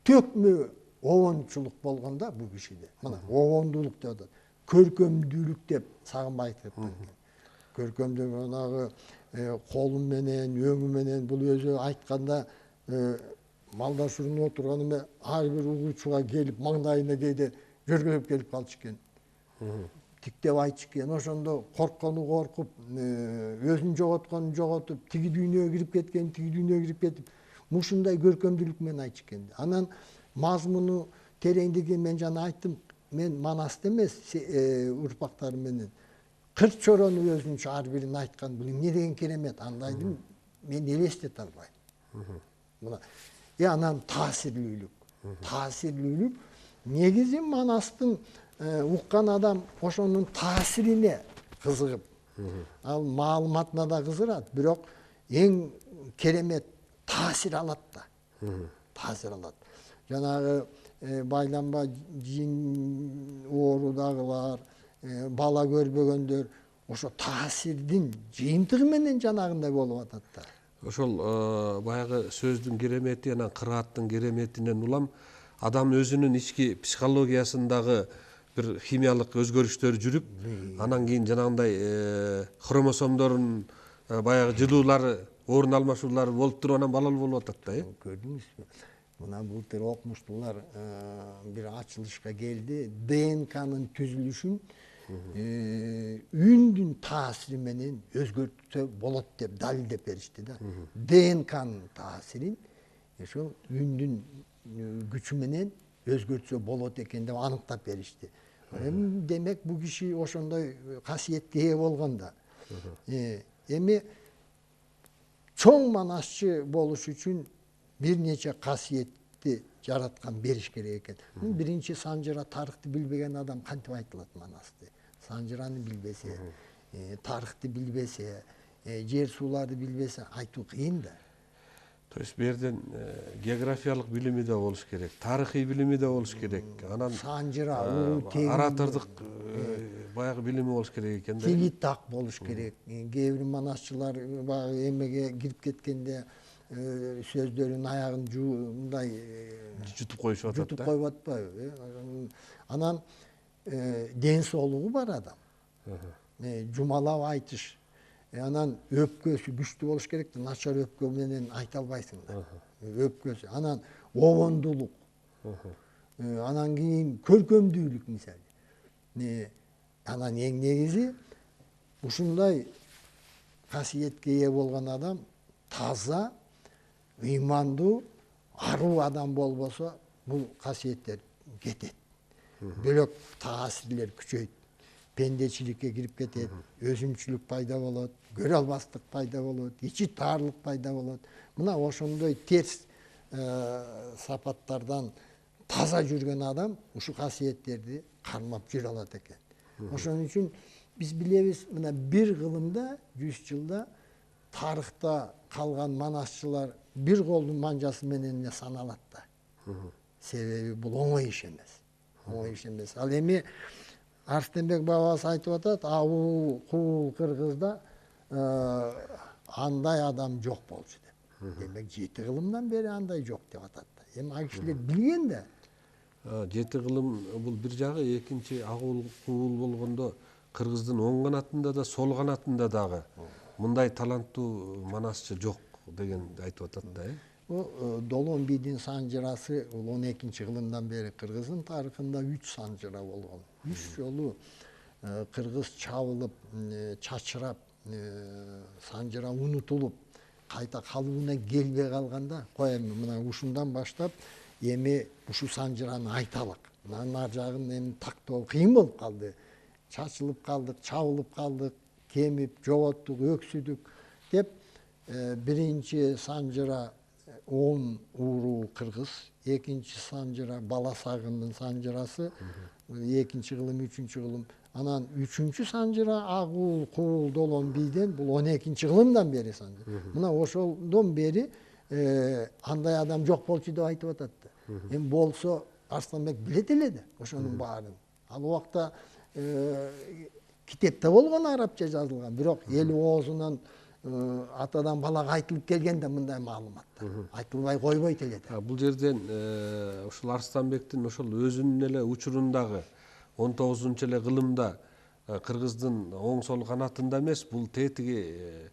төкмө обончулук болгондо бу кишиде. Мына обондуулук деп атат. Көркөмдүүлүк деп Сагынбай айтып кеткен. Көркөмдүүлүк анагы колу менен, өңү менен бул өзү айтканда малдаш урунуп отурган эме ар бир угуучуга келип маңдайына кейде жөргөлөп келип калчу экен. Тиктеп айтчу экен. Ошондо корккону коркуп, өзүн жоготконун жоготуп, тиги дүйнөгө кирип кеткен, тиги дүйнөгө кирип кетип, мушундай көркөмдүүлүк менен айтчу экен. Анан мазмуну тереңдиги мен жана айттым, мен Манасты эмес урпактары менен 40 чорону өзүнчө ар бирин айткан. Бул эмне деген керемет, андайды мен элестете албайм. Мына анан таасирлүүлүк негизи Манастын уккан адам ошонун таасирине кызыгып, ал маалыматына да кызыгат, бирок эң керемет таасир алат да. Таасир алат. Жанагы байланба жин оорудагылар, бала көрбөгөндөр ошо таасирдин жыйынтыгы менен жанагындай болуп атат да. Ошол баягы сөздүн керемети анан кырааттын кереметинен улам адам өзүнүн ички психологиясындагы бир химиялык өзгөрүштөр жүрүп, анан кийин жанагындай хромосомдордун баягы жылуулары, орун алмашуулары болуп туруп анан балалуу болуп атат да, Көрдүңүзбү? Мына былтыр окумуштуулар бир ачылышка келди. ДНКнын түзүлүшүн үндүн таасири менен өзгөртсө болот деп далилдеп беришти да. ДНКнын таасирин ошол үндүн күчү менен өзгөртсө болот экен деп аныктап беришти. Демек бул киши ошондой касиетке ээ болгон да. Эми чоң манасчы болуш үчүн бир нече касиетти жараткан бериш керек экен. Биринчи Санжыра тарыхты билбеген адам кантип айтылат Манасты? Санжыраны билбесе, тарыхты билбесе, жер сууларды билбесе айтуу кыйын да. То есть бу жерден географиялык билими да болуш керек, тарыхый билими да болуш керек. Анан Санжыра, уруу тегин, оратордук баягы билими болуш керек экен да. Тили так болуш керек. Кээ бир манасчылар баягы эмеге кирип кеткенде сөздөрүн аягын мындай жутуп коюшуп атат да. Жутуп коюп атпайбы? Анан ден соолугу бар адам. Жумалап айтыш. Анан өпкөсү күчтүү болуш керек да, начар өпкө менен айта албайсың да. Өпкөсү. Анан обондулук. Анан кийин көркөмдүүлүк мисалы. Анан эң негизи ушундай касиетке ээ болгон адам таза, ыймандуу, аруу адам болбосо бул касиеттер кетет. Бөлөк таасирлер күчөйт. Пендечиликке кирип кетет, өзүмчүлүк пайда болот, көрө албастык пайда болот, ичи таарлык пайда болот. Мына ошондой терс сапаттардан таза жүргөн адам ушу касиеттерди кармап жүрө алат экен. Ошон үчүн биз билебиз, мына бир кылымда 100 жылда тарыхта калган манасчылар бир колдун манжасы менен эле саналат да. Себеби бул оңой иш эмес. Оңой иш эмес. Ал эми Арстенбек бабабыз айтып атат, авул куул кыргызда андай адам жок болчу деп. Демек 7 кылымдан бери андай жок деп атат да. Эми ал кишилер билген да. 7 кылым бул бир жагы, экинчи агул куул болгондо кыргыздын оң канатында да, сол канатында дагы мындай таланттуу манасчы жок деген айтып атат да. Долон бийдин санжырасы 12 кылымдан бери кыргыздын тарыхында 3 санжыра болгон. 3 жолу кыргыз чабылып, чачырап, санжыра унутулуп, кайта калыбына келбей калганда, коем мына ушундан баштап эми ушу санжыраны айталык. Мына ар жагын эми тактоо кыйын болуп калды. Чачылып калдык, чабылып калдык, кемип, жоготтук, өксүдүк деп биринчи санжыра 10 ууруу кыргыз, экинчи санжыра бала сагындын санжырасы, экинчи кылым, үчүнчү кылым. Анан үчүнчү санжыра агул куул долон бийден, бул 12 кылымдан бери санжыра. Мына ошолдон бери андай адам жок болчу деп айтып атат да. Эми болсо Арсланбек билет эле да ошонун баарын. Ал убакта китепте болгон арабча жазылган, бирок эл оозунан атадан балага айтылып келген да мындай маалыматтар. Айтылбай койбойт эле да. Бул жерден ушул Арсланбектин ошол өзүнүн эле учурундагы 19 эле кылымда кыргыздын оң сол канатында эмес, бул тетиги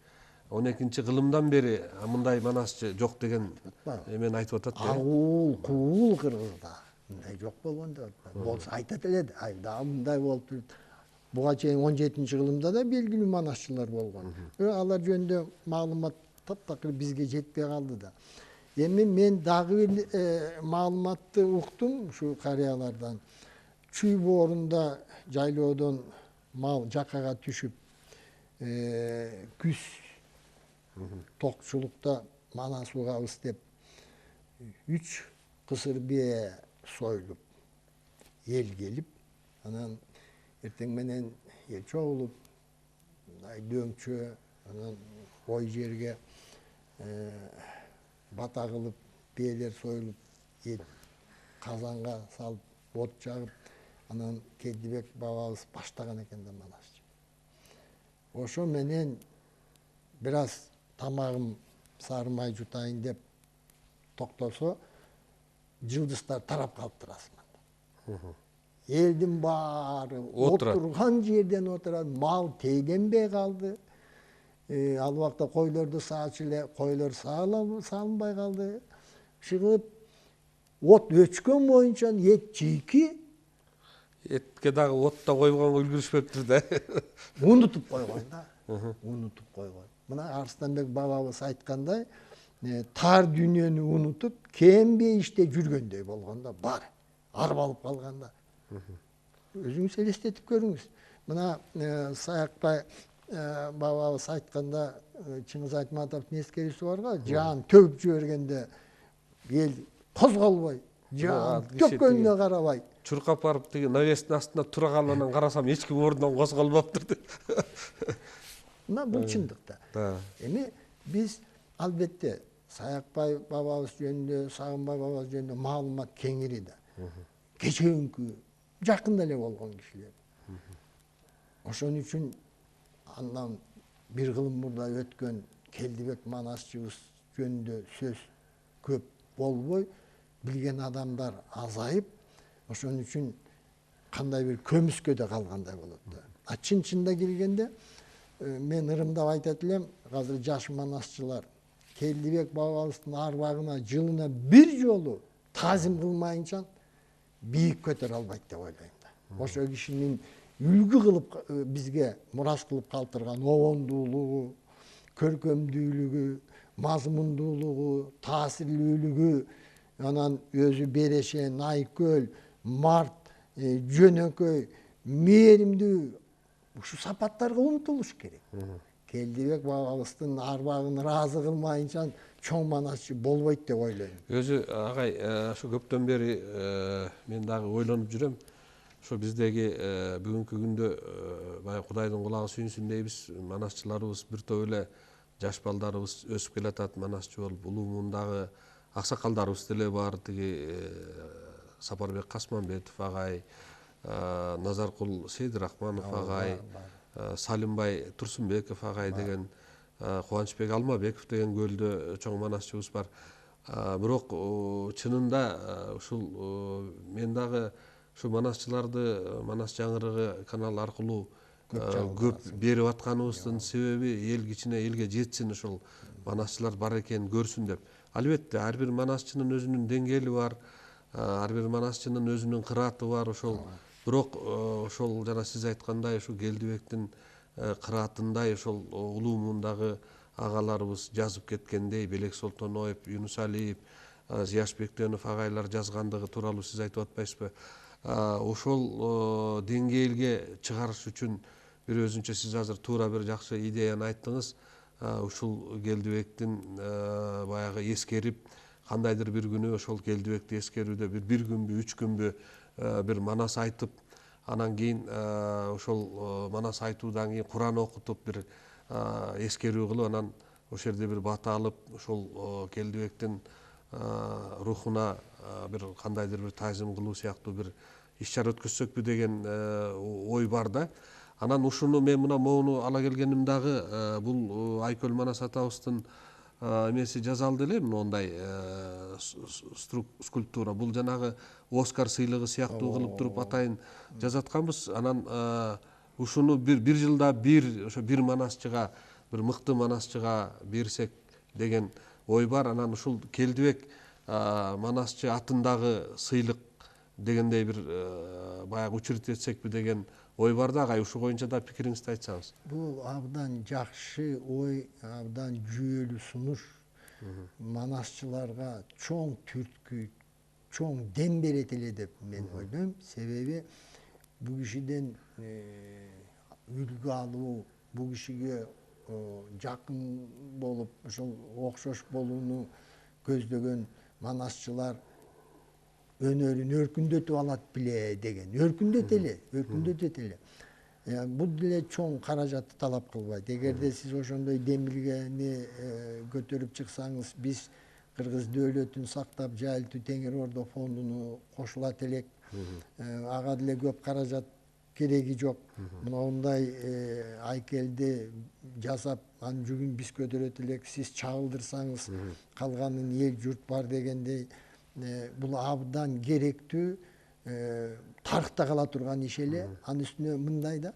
12 кылымдан бери мындай манасчы жок деген эмени айтып атат да. Агул куул кыргызда мындай жок болгон деп атпайбы. Болсо айтат эле да. Дагы мындай болуп туруп буга чейин 17-кылымда да белгилүү манасчылар болгон. Алар жөнүндө маалымат таптакыр бизге жетпей калды да. Эми мен дагы бир маалыматты уктум ушу карыялардан. Чүй боорунда жайлоодон мал жакага түшүп күз токчулукта мана сугабыз деп 3 кысыр бие союлуп эл келип, анан эртең менен эл чогулуп мындай дөңчө, анан ой жерге бата кылып биелер союлуп эл казанга салып от жагып, анан Келдибек бабабыз баштаган экен да манасчы. Ошо менен бир аз тамагым саарымай жутайын деп токтосо, жылдыздар тарап калыптыр асманда. Элдин баары отурган жерден отурат, мал тейленбей калды. Ал убакта койлорду саачу эле, койлор салынбай калды. Чыгып, от өчкөн боюнча эт жийки. Этке дагы отто койгонго үлгүрүшпөптүр да. Унутуп койгон да. Унутуп койгон. Мына Арыстанбек бабабыз айткандай, тар дүйнөнү унутуп, кембейиште жүргөндөй болгон да, бар. Арбалып калган да. Өзүңүз элестетип көрүңүз. Мына Саякбай бабабыз айтканда, Чыңгыз Айтматовдун эскерүүсү бар го, жаан төгүп жибергенде эл козголбой, жаан төккөнүнө карабай. Чуркап барып тиги навестин астына тура калып анан карасам эч ким ордунан козголбоптур деп. Мына бул чындык да. Эми биз албетте Саякбай бабабыз жөнүндө, Сагынбай бабабыз жөнүндө маалымат кеңири да. Кечеүнкү жакында эле болгон кишилер. Ошон үчүн андан бир кылым мурда өткөн Келдибек манасчыбыз жөнүндө сөз көп болбой, билген адамдар азайып, ошон үчүн кандай бир көмүскөдө калгандай болот да. А чын-чынында келгенде мен ырымдап айтат элем, азыр жаш манасчылар Келдибек бабабыздын арбагына жылына бир жолу таазим кылмайынча бийик көтөрө албайт деп ойлойм да. Ошо кишинин үлгү кылып бизге мурас кылып калтырган обондуулугу, көркөмдүүлүгү, мазмундуулугу, таасирлүүлүгү, анан өзү берешен, айкөл, март, жөнөкөй, мээримдүү, ушул сапаттарга умтулуш керек. Келдибек бабабыздын арбагын ыраазы кылмайынча чоң манасчы болбойт деп ойлойм. Өзү агай, ошо көптөн бери мен дагы ойлонуп жүрөм. Ошо биздеги бүгүнкү күндө баягы Кудайдын кулагы сүйүнсүн дейбиз, манасчыларыбыз бир топ эле жаш балдарыбыз өсүп келатат, манасчы болуп, улуумундагы аксакалдарыбыз деле бар, тиги Сапарбек Касманбетов агай, Назаркул Сейдирахманов агай, Салимбай Турсунбеков агай деген, Кубанычбек Алмабеков деген көлдө чоң манасчыбыз бар. Бирок чынында ушул мен дагы ушу манасчыларды Манас жаңырыгы канал аркылуу көп берип атканыбыздын себеби эл кичине элге жетсин, ушул манасчылар бар экенин көрсүн деп. Албетте ар бир манасчынын өзүнүн деңгээли бар, ар бир манасчынын өзүнүн кырааты бар. Ошол бирок ошол жана сиз айткандай ушу Келдибектин кыраатындай ошол улуумундагы агаларыбыз жазып кеткендей, Белек Солтоноев, Юнус Алиев, Зияш Бектенов агайлар жазгандыгы тууралуу сиз айтып атпайсызбы? Ошол деңгээлге чыгарыш үчүн бир өзүнчө сиз азыр туура бир жакшы идеяны айттыңыз. Ушул Келдибектин баягы эскерип, кандайдыр бир күнү ошол Келдибекти эскерүүдө бир күнбү, 3 күнбү бир манас айтып, анан кийин ошол манас айтуудан кийин Куран окутуп, бир эскерүү кылып, анан ошол жерде бир бата алып, ошол Келдибектин рухуна бир кандайдыр бир таазим кылуу сыяктуу бир иш-чара өткөзсөкпү деген ой бар да. Анан ушуну мен мына могуну ала келгеним дагы бул Айкөл Манас атабыздын эмеси жасалды эле, моундай скульптура. Бул жанагы Оскар сыйлыгы сыяктуу кылып туруп атайын жасатканбыз. Анан ушуну бир жылда ошо бир манасчыга, бир мыкты манасчыга берсек деген ой бар. Анан ушул Келдибек манасчы атындагы сыйлык дегендей бир баягы учрет этсекпи деген ой бар да, агай ушул боюнча да пикириңизди айтсаңыз. Бул абдан жакшы ой, абдан жүйөлүү сунуш. Манасчыларга чоң түрткү, чоң дем берет эле деп мен ойлойм. Себеби бул кишиден үлгү алуу, бул кишиге жакын болуп ошол окшош болууну көздөгөн манасчылар өнөрүн өркүндөтүп алат беле деген. Өркүндөтөт эле. Бул деле чоң каражатты талап кылбайт. Эгерде сиз ошондой демилгени көтөрүп чыксаңыз, биз Кыргыз дөөлөтүн сактап жайылтуу Теңир Ордо фондуна кошулат элек. Ага деле көп каражат кереги жок. Мындай айкелди жасап, анын жүгүн биз көтөрөт элек. Сиз чагылдырсаңыз, калганын эл журт бар дегендей, бул абдан керектүү, тарыхта кала турган иш эле. Анын үстүнө мындай да,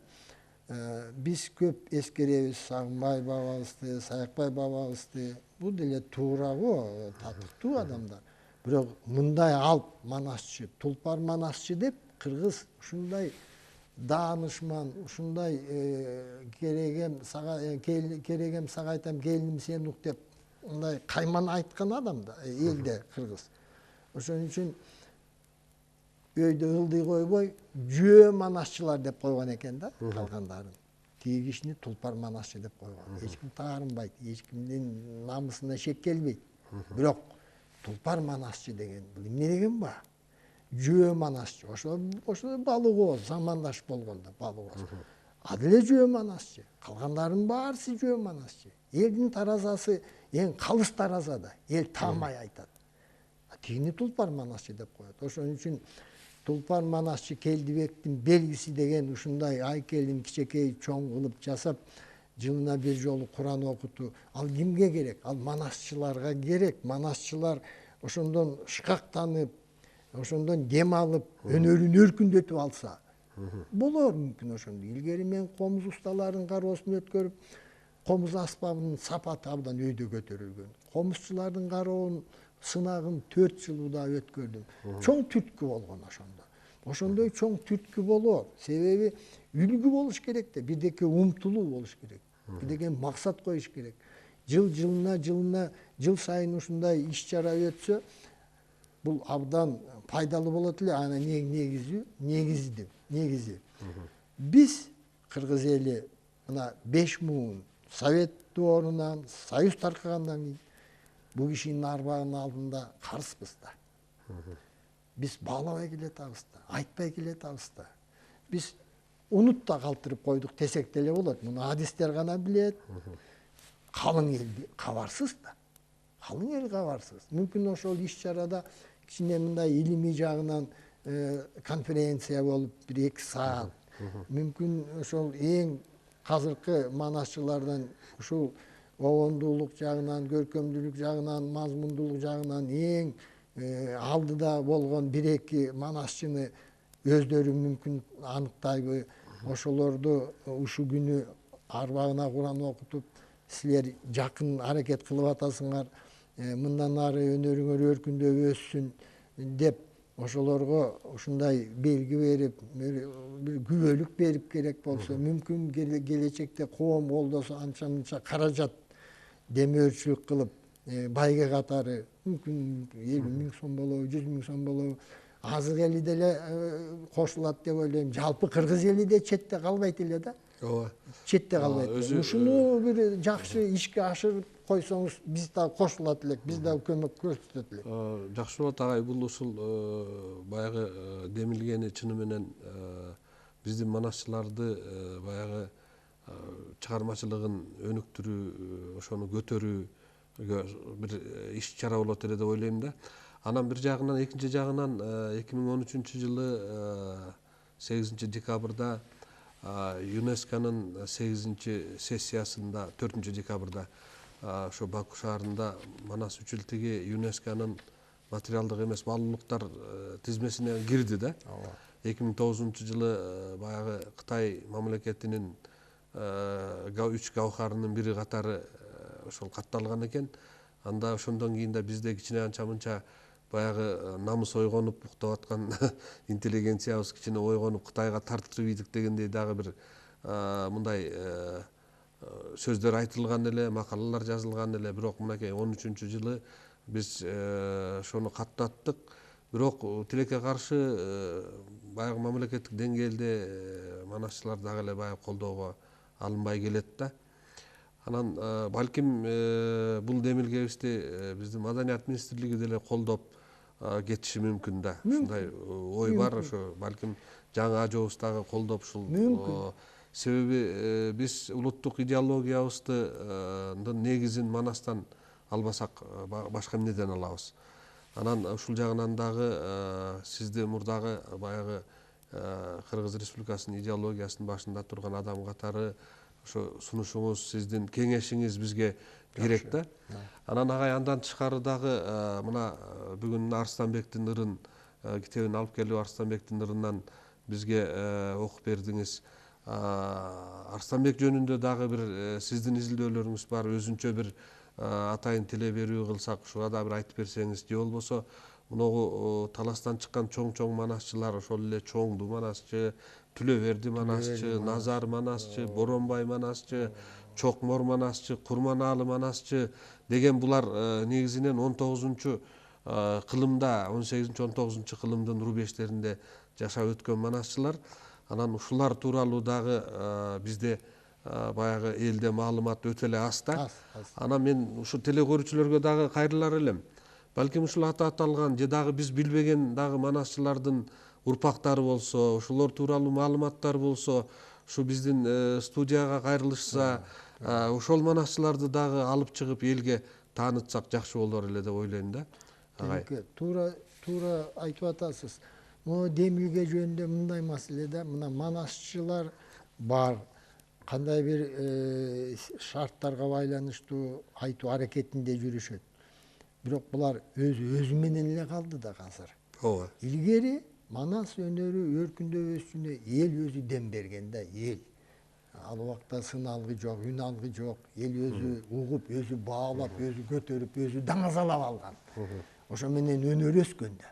биз көп эскеребиз Сагынбай бабабызды, Саякбай бабабызды. Бул деле туура го, татыктуу адамдар. Бирок мындай алп манасчы, тулпар манасчы деп кыргыз ушундай даанышман, ушундай керегем сага айтам, келиним сен ук деп мындай кайман айткан адам да элде кыргыз. Ошон үчүн өйдө ылдый койбой жөө манасчылар деп койгон экен да калгандарын. Тиги кишини тулпар манасчы деп койгон. Эч ким таарынбайт, эч кимдин намысына шек келбейт. Бирок тулпар манасчы деген бул эмне деген ба? Жөө манасчы. Ошо балыгоо замандаш болгондо балыгоо. А деле жөө манасчы. Калгандарынын баарысы жөө манасчы. Элдин таразасы эң калыс таразада. Эл таамай айтат. Тигини тулпар манасчы деп коет. Ошон үчүн тулпар манасчы Келдибектин белгиси деген ушундай айкелин кичекей чоң кылып жасап, жылына бир жолу Куран окутуу. Ал кимге керек? Ал манасчыларга керек. Манасчылар ошондон шкактанып, ошондон дем алып, өнөрүн өркүндөтүп алса, болор мүмкүн ошондой. Илгери мен комуз усталарын кароосун өткөрүп, комуз аспабынын сапаты абдан өйдө көтөрүлгөн. Комузчулардын кароонун сынагын 4 жыл да өткөрдүм. Чоң түрткү болгон ошондо. Ошондой чоң түрткү болор. Себеби үлгү болуш керек да, бирдеке умтулуу болуш керек. Бирдеке максат коюш керек. Жыл сайын ушундай иш чара өтсө, бул абдан пайдалуу болот эле. Анан негизи. Биз кыргыз эли мына 5 муун Совет доорунан, Союз таркагандан кийин бул кишинин арбагынын алдында карыспыз да. Биз баалабай келатабыз да, айтпай келатабыз да. Биз унут да калтырып койдук десек деле болот. Муну адистер гана билет. Калың эл кабарсыз да. Калың эл кабарсыз. Мүмкүн ошол иш чарада кичине мындай илимий жагынан конференция болуп 1-2 саат. Мүмкүн ошол эң азыркы манасчылардан ушул обондуулук жагынан, көркөмдүүлүк жагынан, мазмундуулук жагынан эң алдыда болгон 1-2 манасчыны өздөрү мүмкүн аныктайбы. Ошолорду ушул күнү арбагына Куран окутуп, силер жакын аракет кылып атасыңар, мындан ары өнөрүңөр өркүндөп өссүн деп ошолорго ушундай белги берип, бир күбөлүк берип керек болсо, мүмкүн келечекте коом колдосо анча-мынча каражат демөөрчүлүк кылып, байге катары мүмкүн 50.000 сом болобу, 100.000 сом болобу, азык эли деле кошулат деп ойлойм. Жалпы кыргыз эли де четте калбайт эле да. Ооба. Четте калбайт. Ушуну бир жакшы ишке ашырып койсоңуз, биз да кошулат элек, биз да көмөк көрсөтөт элек. Жакшы болот агай, бул ушул баягы демилгени чыны менен биздин манасчыларды баягы чыгармачылыгын өнүктүрүү, ошону көтөрүүгө бир иш чара болот эле деп ойлойм да. Анан бир жагынан, экинчи жагынан 2013 жылы 8 декабрда ЮНЕСКОнун 8 сессиясында 4 декабрда ошо Баку шаарында манас үчүлтиги ЮНЕСКОнун материалдык эмес баалуулуктар тизмесине кирди да. 2009 жылы баягы Кытай мамлекетинин 3 гауһарынын бири катары ошол катталган экен. Анда ошондон кийин да бизде кичине анча-мынча баягы намыс ойгонуп уктап аткан интеллигенциябыз кичине ойгонуп Кытайга тартып ийдик дегендей дагы бир мындай сөздөр айтылган эле, макалалар жазылган эле. Бирок мынакей 13 жылы биз ошону каттаттык. бирок тилекке каршы баягы мамлекеттик деңгээлде манасчылар дагы эле баягы колдоого алынбай келет да. Анан балким бул демилгебизди биздин Маданият министрлиги деле колдоп кетиши мүмкүн да. Ушундай ой бар, ошо балким жаңы ажообуз дагы колдоп ушул. Мүмкүн. Себеби биз улуттук идеологиябыздын негизин манастан албасак башка эмнеден алабыз. Анан ушул жагынан дагы сизди мурдагы баягы Кыргыз Республикасынын идеологиясынын башында турган адам катары ошо сунушуңуз, сиздин кеңешиңиз бизге керек да. Анан агай андан тышкары дагы мына бүгүн Арстанбектин ырын китебин алып келип Арстанбектин ырынан бизге окуп бердиңиз. Арстанбек жөнүндө дагы бир сиздин изилдөөлөрүңүз бар, өзүнчө бир атайын тиле берүү кылсак, ушуга да бир айтып берсеңиз, же болбосо муногу таластан чыккан чоң манасчылар, ошол эле Чоңду манасчы, Түлөберди манасчы, Назар манасчы, Боронбай манасчы, Чокмор манасчы, Курманаалы манасчы деген булар негизинен 19-кылымда, 18-19 кылымдын рубеждеринде жашап өткөн манасчылар. Анан ушулар тууралуу дагы бизде баягы элде маалымат өтө эле аз да. Анан мен ушу теле көрүүчүлөргө дагы кайрылар элем. Балким ушул аталган же дагы биз билбеген дагы манасчылардын урпактары болсо, ушулар тууралуу маалыматтар болсо, ушу биздин студияга кайрылышса, ошол манасчыларды дагы алып чыгып элге таанытсак жакшы болор эле деп ойлойм да. Туура айтып атасыз. Могу демилге жөнүндө мындай маселе да, мына манасчылар бар. Кандай бир шарттарга байланыштуу айтуу аракетинде жүрүшөт. Бирок булар өзү менен эле калды да азыр. Ооба. Илгери манас өнөрү өркүндөп өссүнө эл өзү дем берген да, эл. Ал убакта сын алгы жок, үн алгы жок. Эл өзү угуп, өзү баалап, өзү көтөрүп, өзү даңазалап алган. Ошо менен өнөр өскөн да.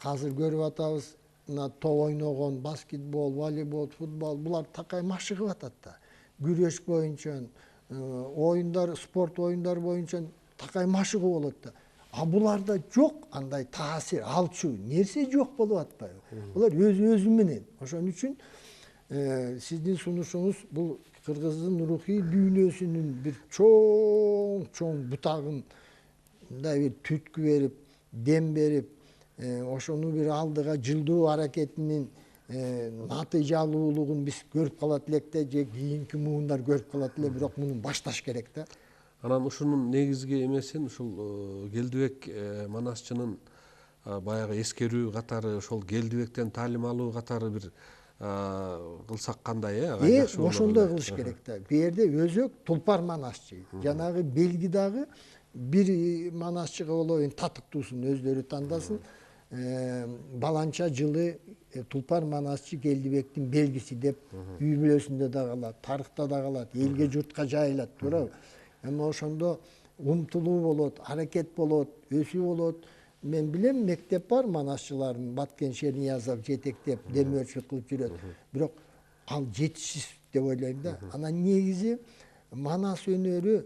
Азыр көрүп атабыз, мына топ ойногон, баскетбол, волейбол, футбол булар такай машыгып атат да. Күрөш боюнча, оюндар, спорт оюндары боюнча такай машыгуу болот да. Буларда жок андай таасир, алчу нерсе жок болуп атпайбы? Булар өзү менен. Ошон үчүн сиздин сунушуңуз бул кыргыздын рухий дүйнөсүнүн бир чоң бутагын мындай бир түткү берип, дем берип, ошону бир алдыга жылдоо аракетинин натыйжалуулугун биз көрүп калат элек да, же кийинки муундар көрүп калат эле, бирок муну башташ керек да. Анан ушунун негизги эмесин ушул Келдибек манасчынын баягы эскерүү катары, ошол Келдибектен таалим алуу катары бир кылсак кандай Ошондой кылыш керек да. Бу жерде өзөк тулпар манасчы, жанагы белги дагы бир манасчыга болобу татыктуусун өздөрү тандасын. Баланча жылы тулпар манасчы Келдибектин белгиси деп үй бүлөсүндө да калат, тарыхта да калат, элге журтка жайылат, туурабы? Эми ошондо умтулуу болот, аракет болот, өсүү болот. Мен билем, мектеп бар манасчылардын, Баткен Шерниязов жетектеп, демөөрчүлүк кылып жүрөт. Бирок ал жетишсиз деп ойлойм да. Анан негизи манас өнөрү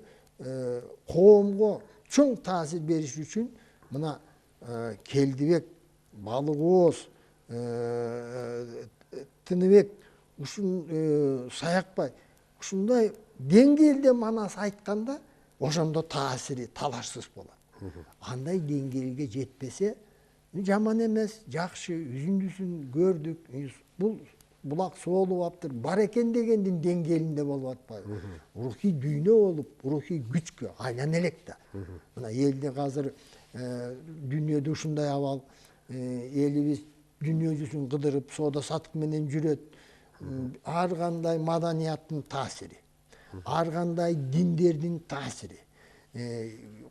коомго чоң таасир бериш үчүн мына Келдибек, Балык Ооз, Тыныбек, Саякбай ушундай деңгээлде манас айтканда ошондо таасири талашсыз болот. Андай деңгээлге жетпесе жаман эмес, жакшы, үзүндүсүн көрдүк. Бул булак соолуп аптыр, бар экен дегендин деңгээлинде болуп атпайбы? Рухий дүйнө болуп, рухий күчкө айлана элек да. Мына элде азыр дүйнөдө ушундай абал, элибиз дүйнө жүзүн кыдырып, соода сатык менен жүрөт. Ар кандай маданияттын таасири, ар кандай диндердин таасири,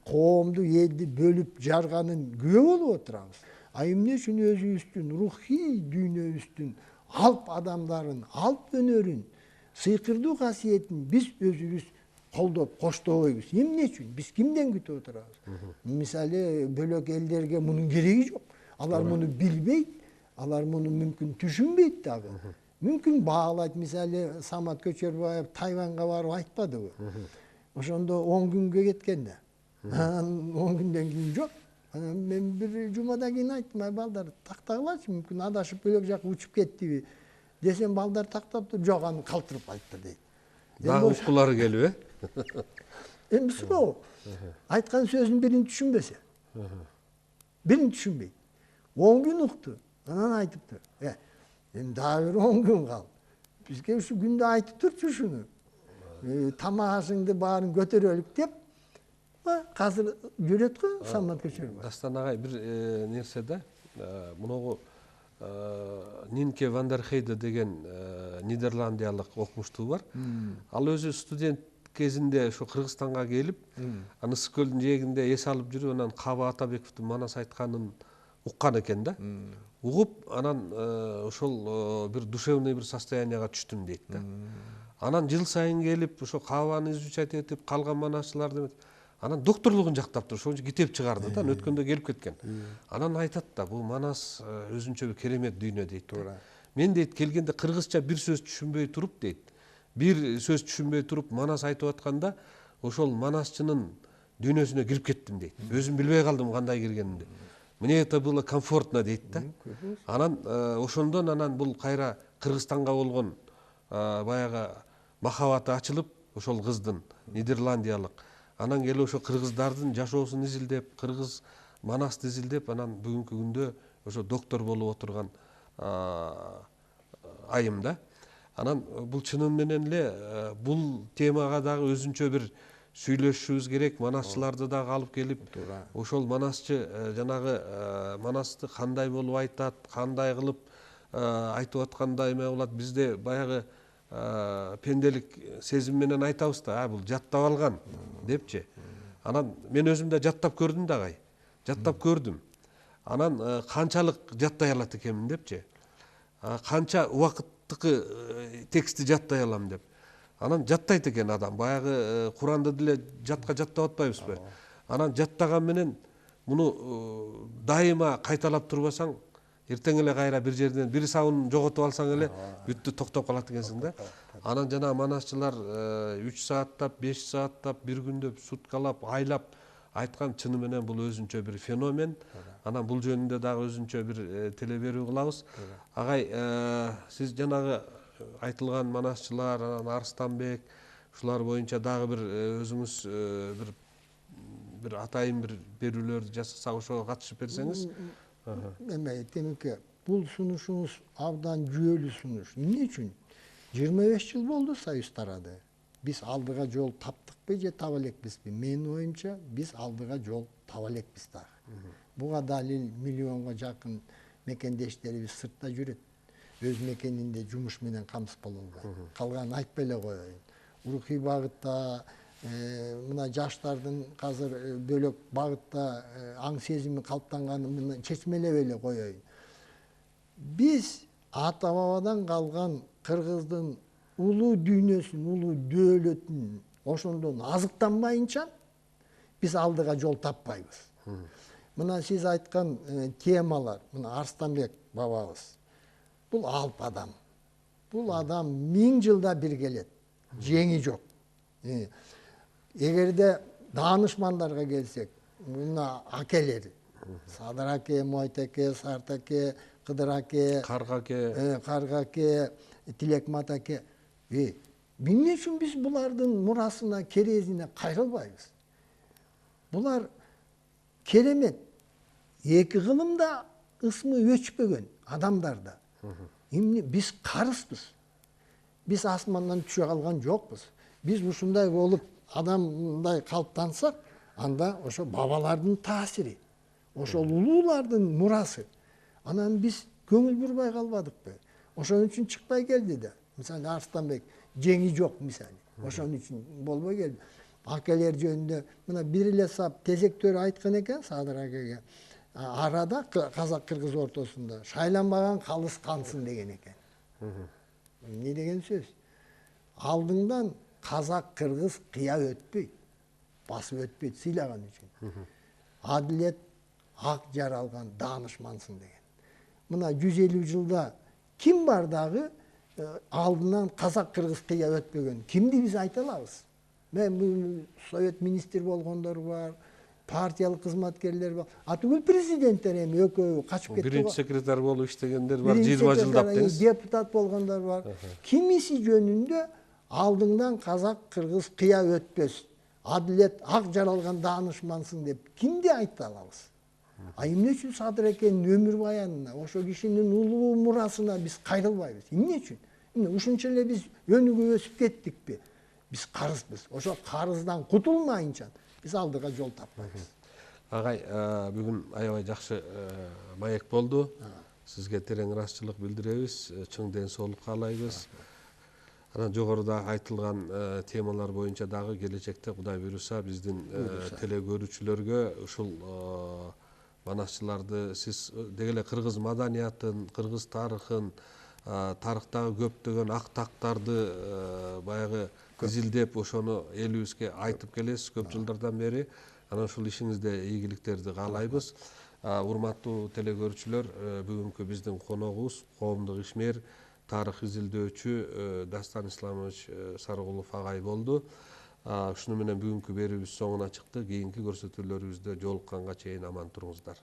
коомду, элди бөлүп жарганын күбө болуп отурабыз. Эмне үчүн өзүбүздүн рухий дүйнөбүздүн алп адамдарын, алп өнөрүн, сыйкырдуу касиетин биз өзүбүз колдоп, коштобойбуз? Эмне үчүн? Биз кимден күтүп отурабыз? Мисалы, бөлөк элдерге мунун кереги жок. Алар муну билбейт, алар муну мүмкүн түшүнбейт дагы. Мүмкүн баалайт. Мисалы, Самат Көчөрбаев Тайванга барып айтпадыбы? Ошондо 10 күнгө кеткен да. 10 күндөн кийин жок. Анан мен бир жумадан кийин айттым, ай балдар тактагылачы, мүмкүн адашып бөлөк жака учуп кеттиби десем, балдар тактаптыр, жок аны калтырып кайтты дейт. Дагы уккулары келип, Эми суроо. Айткан сөзүн бирин түшүнбөсө. Бирин түшүнбөйт. 10 күн укту. Анан айтыптыр. Эми дагы бир 10 күн калды. Бизге ушу күндө айтып турчу ушуну. Тамак ашыңды баарын көтөрөлүк деп, азыр жүрөт го Самат Көчөрбаев. Дастан агай, бир нерсе да, муногу Нинке ван дер Хейде деген Нидерландиялык окумуштуу бар. Ал өзү студент кезинде ошо Кыргызстанга келип, аны Ысык көлдүн жээгинде эс алып жүрүп, анан Каба Атабековдун манас айтканын уккан экен да. Угуп, анан ошол бир душевный бир состоянияга түштүм дейт да. Анан жыл сайын келип, ошо Кабаны изучать этип, калган манасчыларды анан докторлугун жактаптыр, ошончо китеп чыгарды да, өткөндө келип кеткен. Анан айтат да, бул манас өзүнчө бир керемет дүйнө дейт. Мен дейт келгенде кыргызча бир сөз түшүнбөй туруп дейт. Бир сөз түшүнбөй туруп манас айтып атканда, ошол манасчынын дүйнөсүнө кирип кеттим дейт. Өзүм билбей калдым кандай киргенимди. Мне это было комфортно дейт да. Анан ошондон анан бул кайра Кыргызстанга болгон баягы махабаты ачылып, ошол кыздын Нидерландиялык. Анан келип ошо кыргыздардын жашоосун изилдеп, кыргыз манасты изилдеп, анан бүгүнкү күндө ошо доктор болуп отурган айым да. Анан бул чынын менен эле бул темага дагы өзүнчө бир сүйлөшүшүбүз керек, манасчыларды дагы алып келип, ошол манасчы жанагы манасты кандай болуп айтат, кандай кылып айтып атканда эме болот. Бизде баягы пенделик сезим менен айтабыз да, бул жаттап алган депчи. Анан мен өзүм да жаттап көрдүм да агай. Жаттап көрдүм. Анан канчалык жаттай алат экенмин депчи. Канча убакыттыкы текстти жаттай алам деп. Анан жаттайт экен адам. Баягы Куранды деле жатка жаттап атпайбызбы? Анан жаттаган менен муну дайыма кайталап турбасаң, эртең эле кайра бир жерден бир сабын жоготуп алсаң эле бүттү, токтоп калат экенсиң да. Анан жана манасчылар 3 сааттап, 5 сааттап, бир күндөп, суткалап, айлап айткан чыны менен бул өзүнчө бир феномен. Анан бул жөнүндө дагы өзүнчө бир теле берүү кылабыз. Агай, сиз жанагы айтылган манасчылар, анан Арыстанбек, ушулар боюнча дагы бир өзүңүз бир атайын бир берүүлөрдү жасасак, ошого катышып берсеңиз. Эме темеке, бул сунушуңуз абдан жүйөлүү сунуш. Эмне үчүн? 25 жыл болду Союз тарады. Биз алдыга жол таптыкпы же таба элекпизби? Менин оюмча, биз алдыга жол таба элекпиз дагы. Буга далил миллионго жакын мекендештерибиз сыртта жүрөт. Өз мекенинде жумуш менен камсыз болобу. Калганын айтпай эле коеюн. Рухий багытта, мына жаштардын азыр бөлөк багытта аң сезими калыптанганын чечмелеп эле коеюн. Биз ата бабадан калган кыргыздын улуу дүйнөсүн, улуу дөөлөтүн ошондон азыктанбайынча биз алдыга жол таппайбыз. Мына сиз айткан темалар, мына Арыстанбек бабабыз, бул алп адам. Бул адам 1000 жылда бир келет. Жеңи жок. Эгерде даанышмандарга келсек, мына акелер, Садыр аке, Мойт аке, Сарт аке, Кыдыр аке, Карга аке, Тилекмат аке. Эмне үчүн биз булардын мурасына, керезине кайрылбайбыз? Булар керемет. Эки кылымда ысмы өчпөгөн адамдарда. Эмне биз карызбыз. Биз асмандан түшө калган жокпуз. Биз ушундай болуп адамдай калыптансак, анда ошо бабалардын таасири, ошол улуулардын мурасы. Анан биз көңүл бурбай калбадыкпы? Ошон үчүн чыкпай келди да. Мисалы Арыстанбек жеңи жок мисалы. Ошон үчүн болбой келди. Акелер жөнүндө мына бир эле сап тезектөр айткан экен Садыр акеге. Арада казак-кыргыз ортосунда шайланбаган калыс кансын деген экен. Эмне деген сөз? Алдыңдан казак-кыргыз кыя өтпөйт. Басып өтпөйт сыйлаган үчүн. Адилет ак жаралган даанышмансың деген. Мына 150 жылда ким бар дагы алдынан казак-кыргыз кыя өтпөгөн? Кимди биз айта алабыз? Мен Совет министр болгондор бар, партиялык кызматкерлер бар. Атүгүл президенттер эми экөө качып кетти. Биринчи секретарь болуп иштегендер бар, Биринчи 20 жылдап секретарь, деңиз. депутат болгондор бар. Кимиси жөнүндө алдыңдан казак, кыргыз кыя өтпөс. Адилет ак жаралган даанышмансың деп кимди айта алабыз? Эмне үчүн Садыр экенин өмүр баянына, ошо кишинин улуу мурасына биз кайрылбайбыз? Эмне үчүн? Ушунча эле биз өнүгүп өсүп кеттикпи? Биз карызбыз. Ошо карыздан кутулмайынча биз алдыга жол таппайбыз. Агай, бүгүн аябай жакшы маек болду. Сизге терең ыраазычылык билдиребиз, чың ден соолук каалайбыз. Анан жогоруда айтылган темалар боюнча дагы келечекте Кудай буйруса биздин теле көрүүчүлөргө ушул манасчыларды сиз деги эле кыргыз маданиятын, кыргыз тарыхын, тарыхтагы көптөгөн ак тактарды баягы изилдеп ошону элибизге айтып келесиз көп жылдардан бери. Анан ушул ишиңизде ийгиликтерди каалайбыз. Урматтуу теле көрүүчүлөр, бүгүнкү биздин коногубуз коомдук ишмер, тарых изилдөөчү Дастан Исламович Сарыгулов агай болду. Ушуну менен бүгүнкү берүүбүз соңуна чыкты. Кийинки көрсөтүүлөрүбүздө жолукканга чейин аман туруңуздар.